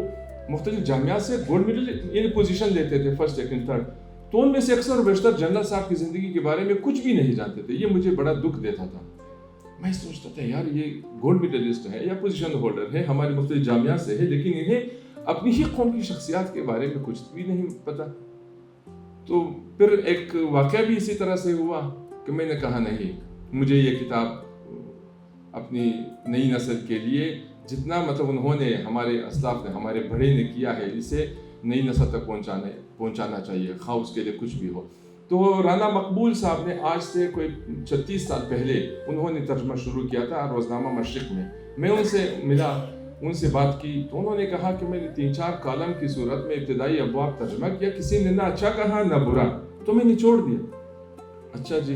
مختلف جامعات سے گولڈ میڈل ان پوزیشن لیتے تھے، فرسٹ سیکنڈ تھرڈ. تو ان میں سے اکثر و بیشتر جنرل صاحب کی زندگی کے بارے میں کچھ بھی نہیں جانتے تھے. یہ مجھے بڑا دکھ دیتا تھا. میں سوچتا تھا یار یہ گولڈ میڈلسٹ ہے یا پوزیشن ہولڈر ہے، ہماری مختلف جامعات سے ہے، لیکن انہیں اپنی ہی قوم کی شخصیات کے بارے میں کچھ بھی نہیں پتا. تو پھر ایک واقعہ بھی اسی طرح سے ہوا کہ میں نے کہا نہیں، مجھے یہ کتاب اپنی نئی نسل کے لیے جتنا مطلب انہوں نے، ہمارے اسلاف نے، ہمارے بڑے نے کیا ہے، اسے نئی نسل تک پہنچانا چاہیے، خواہ اس کے لیے کچھ بھی ہو. تو رانا مقبول صاحب نے آج سے کوئی 36 سال پہلے انہوں نے ترجمہ شروع کیا تھا روزنامہ مشرق میں. میں ان سے ملا، ان سے بات کی تو انہوں نے کہا کہ میں نے 3-4 کالم کی صورت میں ابتدائی ابواب ترجمہ کیا، کسی نے نہ اچھا کہا نہ برا، تو میں نے چھوڑ دیا. اچھا جی.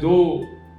2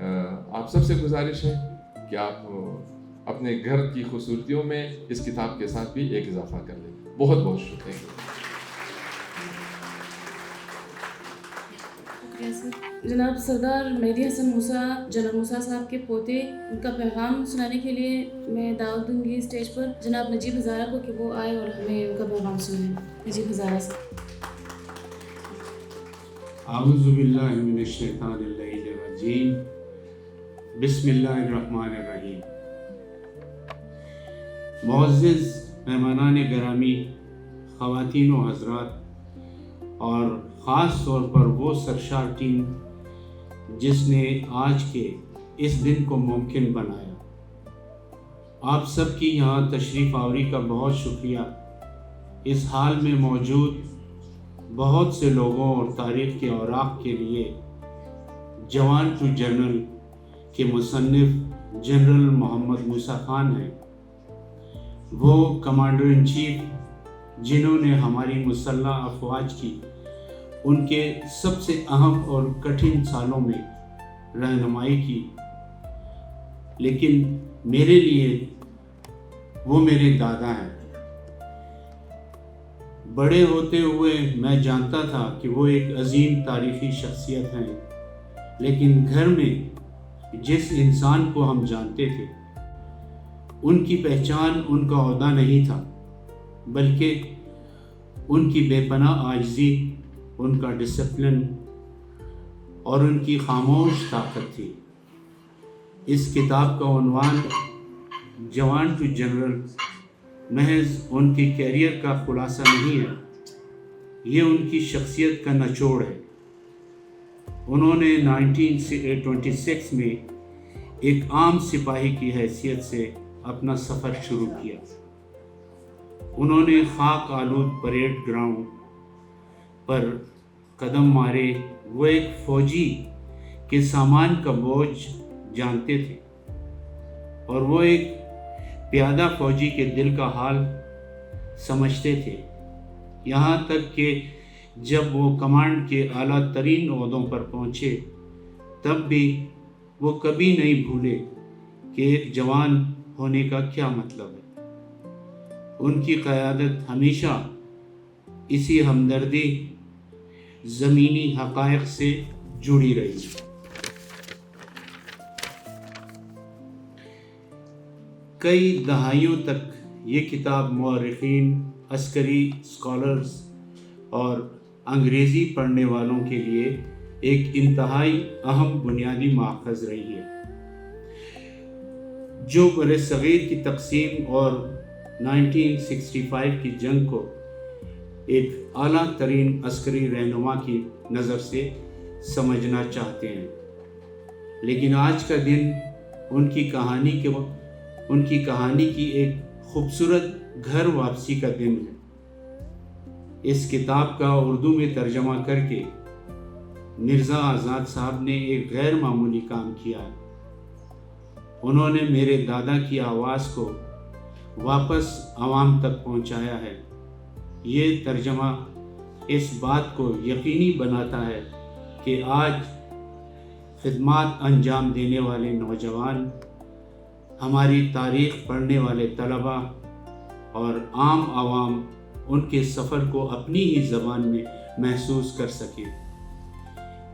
آپ سب سے گزارش ہے کہ آپ اپنے گھر کی خوبصورتیوں میں اس کتاب کے ساتھ بھی ایک اضافہ کر لیں. بہت بہت شکریہ. جناب سردار مہدی حسن موسیٰ جنرل موسیٰ صاحب کے پوتے، ان کا پیغام سنانے کے لیے میں دعوت دوں گی اسٹیج پر جناب نجیب ہزارہ کو کہ وہ آئے اور ہمیں ان کا پیغام سنائیں. نجیب ہزارہ صاحب. اعوذ باللہ من الشیطان اللعین الرجیم. بسم اللہ الرحمن الرحیم. معزز مہمانان گرامی، خواتین و حضرات، اور خاص طور پر وہ سرشار ٹیم جس نے آج کے اس دن کو ممکن بنایا، آپ سب کی یہاں تشریف آوری کا بہت شکریہ. اس حال میں موجود بہت سے لوگوں اور تاریخ کے اوراق کے لیے جوان ٹو جنرل کے مصنف جنرل محمد موسیٰ خان ہیں. وہ کمانڈر ان چیف جنہوں نے ہماری مسلح افواج کی ان کے سب سے اہم اور کٹھن سالوں میں رہنمائی کی، لیکن میرے لیے وہ میرے دادا ہیں. بڑے ہوتے ہوئے میں جانتا تھا کہ وہ ایک عظیم تاریخی شخصیت ہیں، لیکن گھر میں جس انسان کو ہم جانتے تھے ان کی پہچان ان کا عہدہ نہیں تھا، بلکہ ان کی بے پناہ عاجزی، ان کا ڈسپلن اور ان کی خاموش طاقت تھی. اس کتاب کا عنوان جوان ٹو جنرل محض ان کی کیریئر کا خلاصہ نہیں ہے، یہ ان کی شخصیت کا نچوڑ ہے. انہوں نے 1926 میں ایک عام سپاہی کی حیثیت سے اپنا سفر شروع کیا. انہوں نے خاک آلود پریڈ گراؤنڈ پر قدم مارے. وہ ایک فوجی کے سامان کا بوجھ جانتے تھے، اور وہ ایک پیادہ فوجی کے دل کا حال سمجھتے تھے، یہاں تک کہ جب وہ کمانڈ کے اعلیٰ ترین عہدوں پر پہنچے تب بھی وہ کبھی نہیں بھولے کہ ایک جوان ہونے کا کیا مطلب ہے. ان کی قیادت ہمیشہ اسی ہمدردی، زمینی حقائق سے جڑی رہی. کئی دہائیوں تک یہ کتاب مورخین، عسکری اسکالرز اور انگریزی پڑھنے والوں کے لیے ایک انتہائی اہم بنیادی ماخذ رہی ہے، جو بر صغیر کی تقسیم اور 1965 کی جنگ کو ایک اعلیٰ ترین عسکری رہنما کی نظر سے سمجھنا چاہتے ہیں. لیکن آج کا دن ان کی کہانی کی ایک خوبصورت گھر واپسی کا دن ہے. اس کتاب کا اردو میں ترجمہ کر کے مرزا آزاد صاحب نے ایک غیر معمولی کام کیا ہے. انہوں نے میرے دادا کی آواز کو واپس عوام تک پہنچایا ہے. یہ ترجمہ اس بات کو یقینی بناتا ہے کہ آج خدمات انجام دینے والے نوجوان، ہماری تاریخ پڑھنے والے طلباء اور عام عوام ان کے سفر کو اپنی ہی زبان میں محسوس کر سکیں.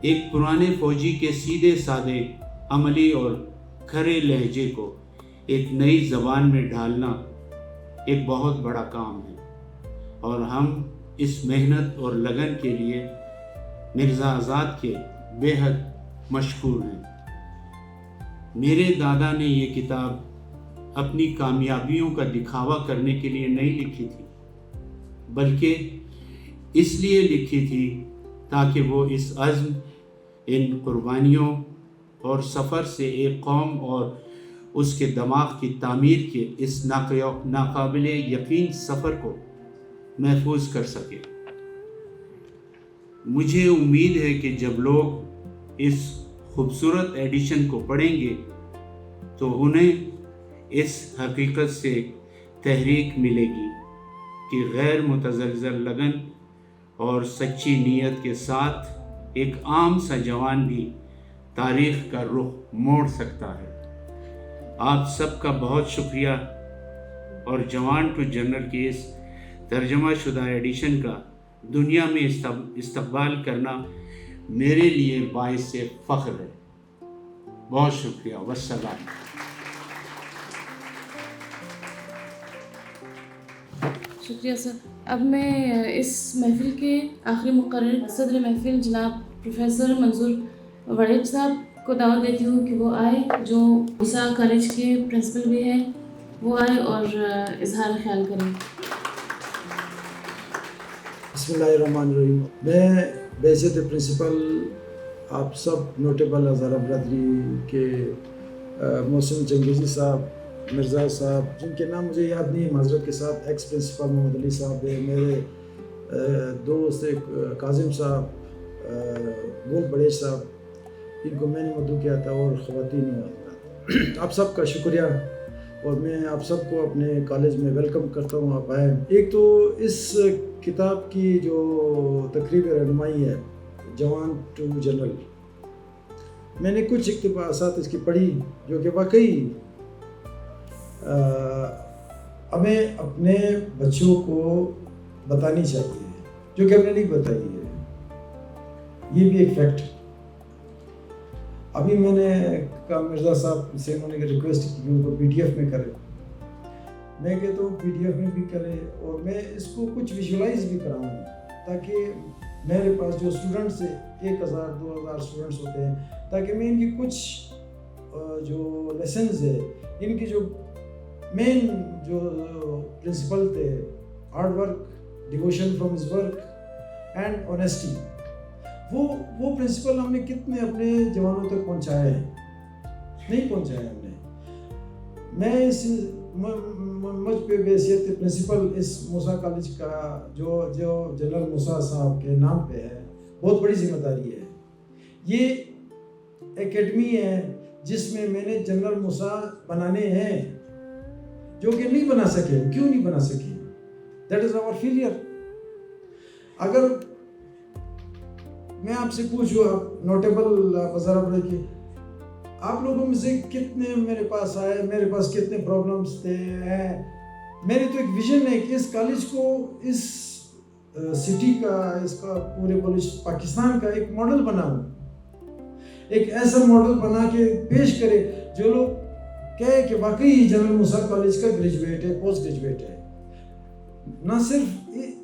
ایک پرانے فوجی کے سیدھے سادے، عملی اور کھرے لہجے کو ایک نئی زبان میں ڈھالنا ایک بہت بڑا کام ہے، اور ہم اس محنت اور لگن کے لیے مرزا آزاد کے بے حد مشکور ہیں. میرے دادا نے یہ کتاب اپنی کامیابیوں کا دکھاوا کرنے کے لیے نہیں لکھی تھی، بلکہ اس لیے لکھی تھی تاکہ وہ اس عزم، ان قربانیوں اور سفر سے ایک قوم اور اس کے دماغ کی تعمیر کے اس ناقابل یقین سفر کو محفوظ کر سکے. مجھے امید ہے کہ جب لوگ اس خوبصورت ایڈیشن کو پڑھیں گے تو انہیں اس حقیقت سے تحریک ملے گی کہ غیر متزلزل لگن اور سچی نیت کے ساتھ ایک عام سا جوان بھی تاریخ کا رخ موڑ سکتا ہے۔ آپ سب کا بہت شکریہ، اور جوان ٹو جنرل کی اس ترجمہ شدہ ایڈیشن کا دنیا میں استقبال کرنا میرے لیے باعث فخر ہے۔ بہت شکریہ، والسلام۔ شکریہ سر۔ اب میں اس محفل کے آخری مقرر صدر محفل جناب پروفیسر منظور وڑیچ صاحب کو دعوت دیتی ہوں کہ وہ آئے، جو موسیٰ کالج کے پرنسپل بھی ہیں، وہ آئے اور اظہار خیال کریں۔ بسم اللہ الرحمن الرحیم۔ میں بحیثیت پرنسپل آپ سب نوٹیبل ہزارہ برادری کے محسن چنگیزی صاحب، مرزا صاحب، جن کے نام مجھے یاد نہیں، معذرت کے ساتھ، ایکس پرنسپل محمد علی صاحب ہے، میرے دوست کاظم صاحب، گول بڑیچ صاحب، ان کو میں نے مدعو کیا تھا، اور خواتین آپ سب کا شکریہ، اور میں آپ سب کو اپنے کالج میں ویلکم کرتا ہوں، آپ آئے۔ ایک تو اس کتاب کی جو تقریب رہنمائی ہے، جوان ٹو جنرل، میں نے کچھ اقتباسات اس کی پڑھی جو کہ واقعی ہمیں اپنے بچوں کو بتانی چاہیے، جو کہ ہم نے نہیں بتائی ہے، یہ بھی ایک فیکٹ۔ ابھی میں نے کہا مرزا صاحب سے انہوں نے ریکویسٹ کی کہ ان کو PDF میں کرے، میں کہتا ہوں PDF میں بھی کرے، اور میں اس کو کچھ ویژولائز بھی کراؤں، تاکہ میرے پاس جو اسٹوڈنٹس 1000-2000 اسٹوڈنٹس ہوتے ہیں، تاکہ میں ان کی کچھ جو لیسنز ہے، ان کی جو مین جو پرنسپل تھے، hard work, devotion from his work and honesty, وہ پرنسپل ہم نے کتنے اپنے جوانوں تک پہنچائے ہیں؟ نہیں پہنچائے ہم نے۔ میں اس مجھ پہ بحیثیت پرنسپل اس موسیٰ کالج کا جو جنرل موسیٰ صاحب کے نام پہ ہے، بہت بڑی ذمہ داری ہے۔ یہ اکیڈمی ہے جس میں نے جنرل موسیٰ بنانے ہیں، جو کہ نہیں بنا سکے۔ کیوں نہیں بنا سکے؟ That is our failure. اگر میں آپ سے پوچھوں، آپ نوٹیبل ہزارہ بڑے کی، آپ لوگوں میں سے کتنے میرے پاس آئے، میرے پاس کتنے پرابلمس تھے؟ میری تو ایک ویژن ہے کہ اس کالج کو، اس سٹی کا، اس کا پورے پاکستان کا ایک ماڈل بناؤں، ایک ایسا ماڈل بنا کے پیش کرے جو لوگ کہے کہ واقعی جنرل موسیٰ کالج کا گریجویٹ ہے، پوسٹ گریجویٹ ہے۔ نہ صرف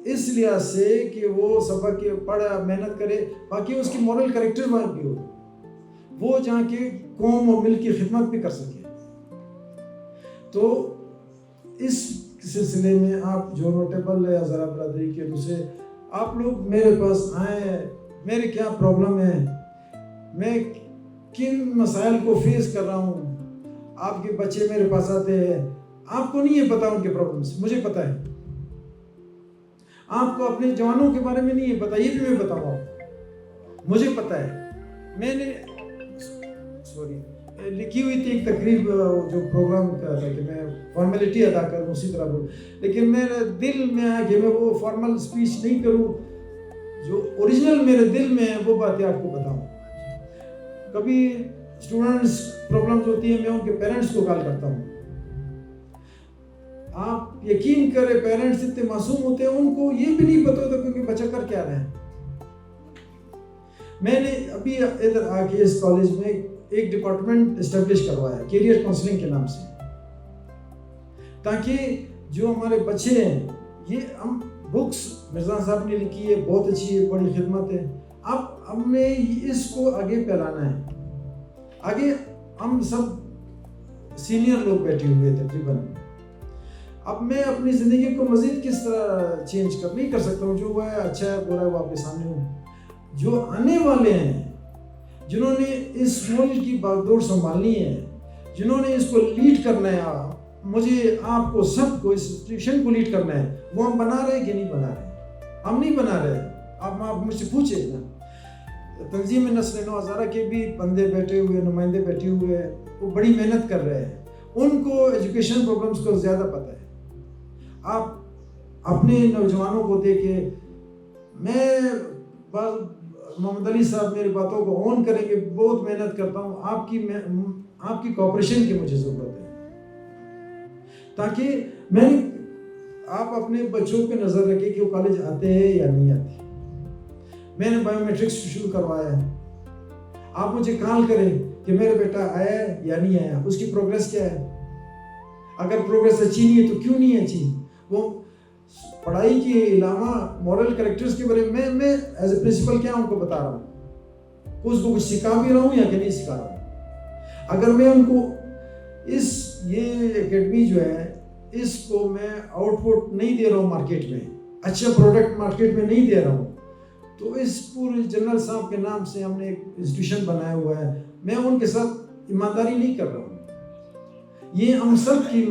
اس لحاظ سے کہ وہ سبق پڑھا، محنت کرے، باقی اس کی مورل کریکٹر بھی ہو، وہ جہاں کے قوم اور ملک کی خدمت بھی کر سکے۔ تو اس سلسلے میں آپ جو نوٹیبل ہے ہزارہ برادری کے دوسرے، آپ لوگ میرے پاس آئیں، میرے کیا پرابلم ہے، میں کن مسائل کو فیس کر رہا ہوں۔ آپ کے بچے میرے پاس آتے ہیں، آپ کو نہیں ہے پتا ان کے پرابلمس، مجھے پتا ہے۔ آپ کو اپنے جوانوں کے بارے میں نہیں ہے پتا، یہ بھی میں بتاؤں آپ کو، مجھے پتا ہے۔ میں نے لکھی ہوئی تھی ایک تقریب جو پروگرام کا تھا کہ میں فارمیلٹی ادا کروں، اسی طرح بولوں، لیکن میرے دل میں آیا کہ میں وہ فارمل اسپیچ نہیں کروں، جو اوریجنل میرے دل میں ہے وہ باتیں آپ کو بتاؤں۔ کبھی اسٹوڈنٹس پرابلمز ہوتی ہیں، میں ان کے پیرنٹس کو کال کرتا ہوں۔ آپ یقین کریں، پیرنٹس اتنے معصوم ہوتے ہیں، ان کو یہ بھی نہیں پتا ہوتا کہ بچہ کر کیا رہے ہیں۔ میں نے ابھی ادھر آ کے اس کالج میں ایک ڈپارٹمنٹ اسٹیبلش کروایا ہے کیریئر کاؤنسلنگ کے نام سے، تاکہ جو ہمارے بچے ہیں، یہ ہم بکس مرزا صاحب نے لکھی ہے، بہت اچھی ہے، بڑی خدمت ہے، اب ہم نے اس کو آگے پھیلانا ہے۔ آگے ہم سب سینئر لوگ بیٹھے ہوئے تقریباً، اب میں اپنی زندگی کو مزید کس طرح چینج نہیں کر سکتا ہوں، جو ہوا ہے اچھا ہے، برا ہے، وہ آپ کے سامنے ہوں۔ جو آنے والے ہیں، جنہوں نے اس ملک کی باغدوڑ سنبھالنی ہے، جنہوں نے اس کو لیڈ کرنا ہے، مجھے آپ کو سب کو اس انسٹیٹیوشن کو لیڈ کرنا ہے، وہ ہم بنا رہے ہیں کہ نہیں بنا رہے؟ ہم نہیں بنا رہے۔ آپ مجھ سے پوچھیں نا، تنظیم نسل نو ہزارہ کے بھی بندے بیٹھے ہوئے، نمائندے بیٹھے ہوئے ہیں، وہ بڑی محنت کر رہے ہیں، ان کو ایجوکیشن پروگرامز کو زیادہ پتہ ہے۔ آپ اپنے نوجوانوں کو دیکھیں، میں محمد علی صاحب میری باتوں کو آن کریں گے. بہت محنت کرتا ہوں, آپ کی کوآپریشن کی مجھے ضرورت ہے, تاکہ آپ اپنے بچوں پہ نظر رکھیں کہ وہ کالج آتے ہیں یا نہیں آتے. میں نے بائیو میٹرکس شروع کروایا ہے, آپ مجھے کال کریں کہ میرا بیٹا آیا ہے یا نہیں آیا, اس کی پروگریس کیا ہے. اگر پروگریس اچھی نہیں ہے تو کیوں نہیں اچھی. وہ پڑھائی کے علاوہ مورل کریکٹرز کے بارے میں ایز اے پرنسپل کیا ان کو بتا رہا ہوں, اس کو کچھ سکھا بھی رہا ہوں یا کہ نہیں سکھا رہا ہوں. اگر میں ان کو یہ اکیڈمی جو ہے اس کو میں آؤٹ پٹ نہیں دے رہا ہوں مارکیٹ میں, اچھا پروڈکٹ مارکیٹ میں نہیں دے رہا ہوں, تو اس پورے جنرل صاحب کے نام سے ہم نے ایک انسٹیٹیوشن بنایا ہوا ہے. میں ان کے ساتھ ایمانداری نہیں کر رہا ہوں. یہ ہم سب کی,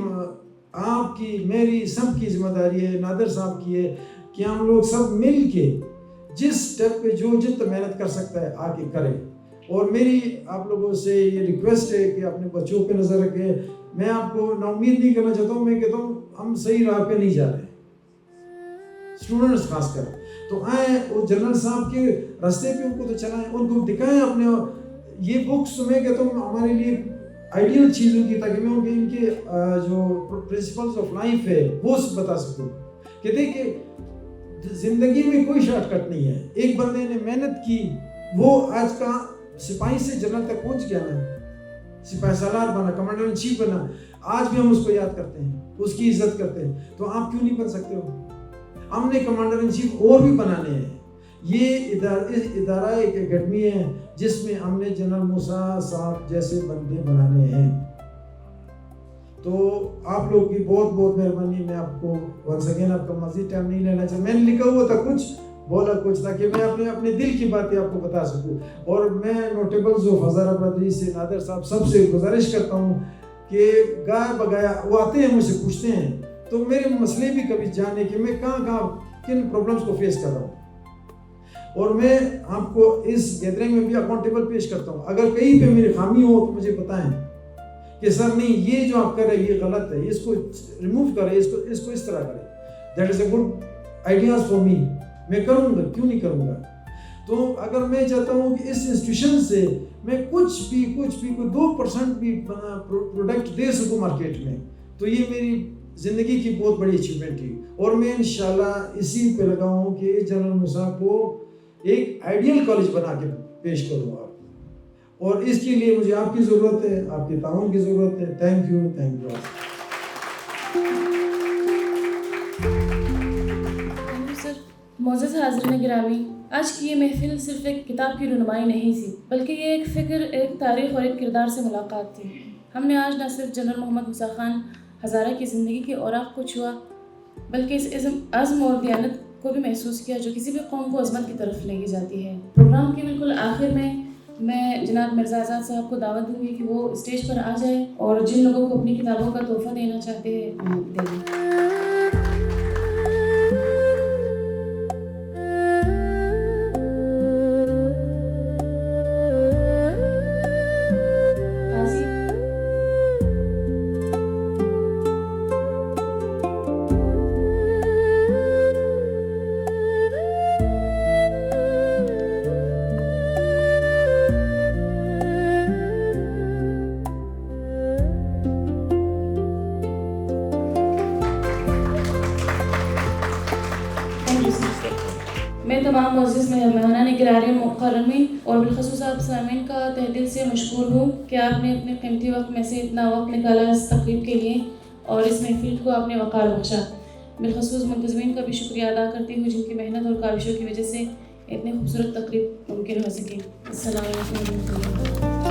آپ کی, میری, سب کی ذمہ داری ہے, نادر صاحب کی ہے کہ ہم لوگ سب مل کے جس سٹیپ پہ جو جتنا محنت کر سکتا ہے آ کے کریں. اور میری آپ لوگوں سے یہ ریکویسٹ ہے کہ اپنے بچوں پہ نظر رکھیں. میں آپ کو نا امید نہیں کرنا چاہتا ہوں, میں کہتا ہوں ہم صحیح راہ پہ نہیں جا رہے, اسٹوڈنٹس خاص کر. تو آئیں وہ جنرل صاحب کے راستے پہ ان کو تو چلائیں, ان کو دکھائیں اپنے. یہ بکس میں کہتا ہوں ہمارے لیے آئیڈیل چیز ہوگی تاکہ میں ان کے جو پرنسپلز آف لائف ہے وہ بتا سکوں. کہتے ہیں کہ زندگی میں کوئی شارٹ کٹ نہیں ہے. ایک بندے نے محنت کی, وہ آج کا سپاہی سے جنرل تک پہنچ گیا نا, سپاہی سالار بنا, کمانڈر ان چیف بنا. آج بھی ہم اس کو یاد کرتے ہیں, اس کی عزت کرتے ہیں. تو آپ کیوں نہیں بن سکتے ہو؟ ہم نے کمانڈر ان چیف اور بھی بنانے ہیں. یہ ادارہ ایک اکیڈمی ہے جس میں ہم نے جنرل موسیٰ صاحب جیسے بندے بنانے ہیں. تو آپ لوگ کی بہت بہت مہربانی. میں آپ کو ونس اگین آپ کا مزید ٹائم نہیں لینا چاہتا. میں نے لکھا ہوا تھا کچھ, بولا کچھ, تاکہ میں اپنے دل کی باتیں آپ کو بتا سکوں. اور میں نوٹیبلز آف ہزارہ برادری سے, نادر صاحب, سب سے گزارش کرتا ہوں کہ گائے بگایا وہ آتے ہیں مجھ سے پوچھتے ہیں, تو میرے مسئلے بھی کبھی جانے کہ میں کہاں کن پرابلمس کو فیس کر رہا ہوں. اور میں آپ کو اس گیدرنگ میں بھی اکاؤنٹیبل پیش کرتا ہوں. اگر کہیں پہ میری خامی ہو تو مجھے بتائیں کہ سر نہیں, یہ جو آپ کر رہے ہیں یہ غلط ہے, اس کو ریموو کریں, اس کو اس طرح کریں. That is a good ideas for me. میں کروں گا, کیوں نہیں کروں گا. تو اگر میں چاہتا ہوں کہ اس انسٹیٹیوشن سے میں کچھ بھی کوئی 2% بھی پروڈکٹ دے سکوں مارکیٹ میں, تو یہ میری زندگی کی بہت بڑی اچیومنٹ تھی. اور میں انشاءاللہ اسی پہ لگا ہوں کہ جنرل موسیٰ کو ایک آئیڈیل کالج بنا کے پیش کروں آپ. اور اس کے لیے مجھے آپ کی ضرورت ہے, آپ کے تعاون کی ضرورت ہے. Thank you. سر معزز حاضرین گرامی, آج کی یہ محفل صرف ایک کتاب کی رونمائی نہیں تھی, بلکہ یہ ایک فکر, ایک تاریخ اور ایک کردار سے ملاقات تھی. ہم نے آج نہ صرف جنرل محمد موسیٰ خان ہزارہ کی زندگی کے اوراق کو چھوا, بلکہ اس عزم اور دیانت کو بھی محسوس کیا جو کسی بھی قوم کو عظمت کی طرف لے جاتی ہے. پروگرام کے بالکل آخر میں جناب مرزا آزاد صاحب کو دعوت دوں گی کہ وہ اسٹیج پر آ جائیں اور جن لوگوں کو اپنی کتابوں کا تحفہ دینا چاہتے ہیں دیں. میں تمام معزز مہمانان گرامی مکرمین اور بالخصوص آپ سامعین کا تہ دل سے مشکور ہوں کہ آپ نے اپنے قیمتی وقت میں سے اتنا وقت نکالا اس تقریب کے لیے اور اس محفل کو آپ نے وقار بخشا. بالخصوص منتظمین کا بھی شکریہ ادا کرتی ہوں جن کی محنت اور کاوشوں کی وجہ سے اتنی خوبصورت تقریب ممکن ہو سکی. السلام علیکم ورحمۃ اللہ.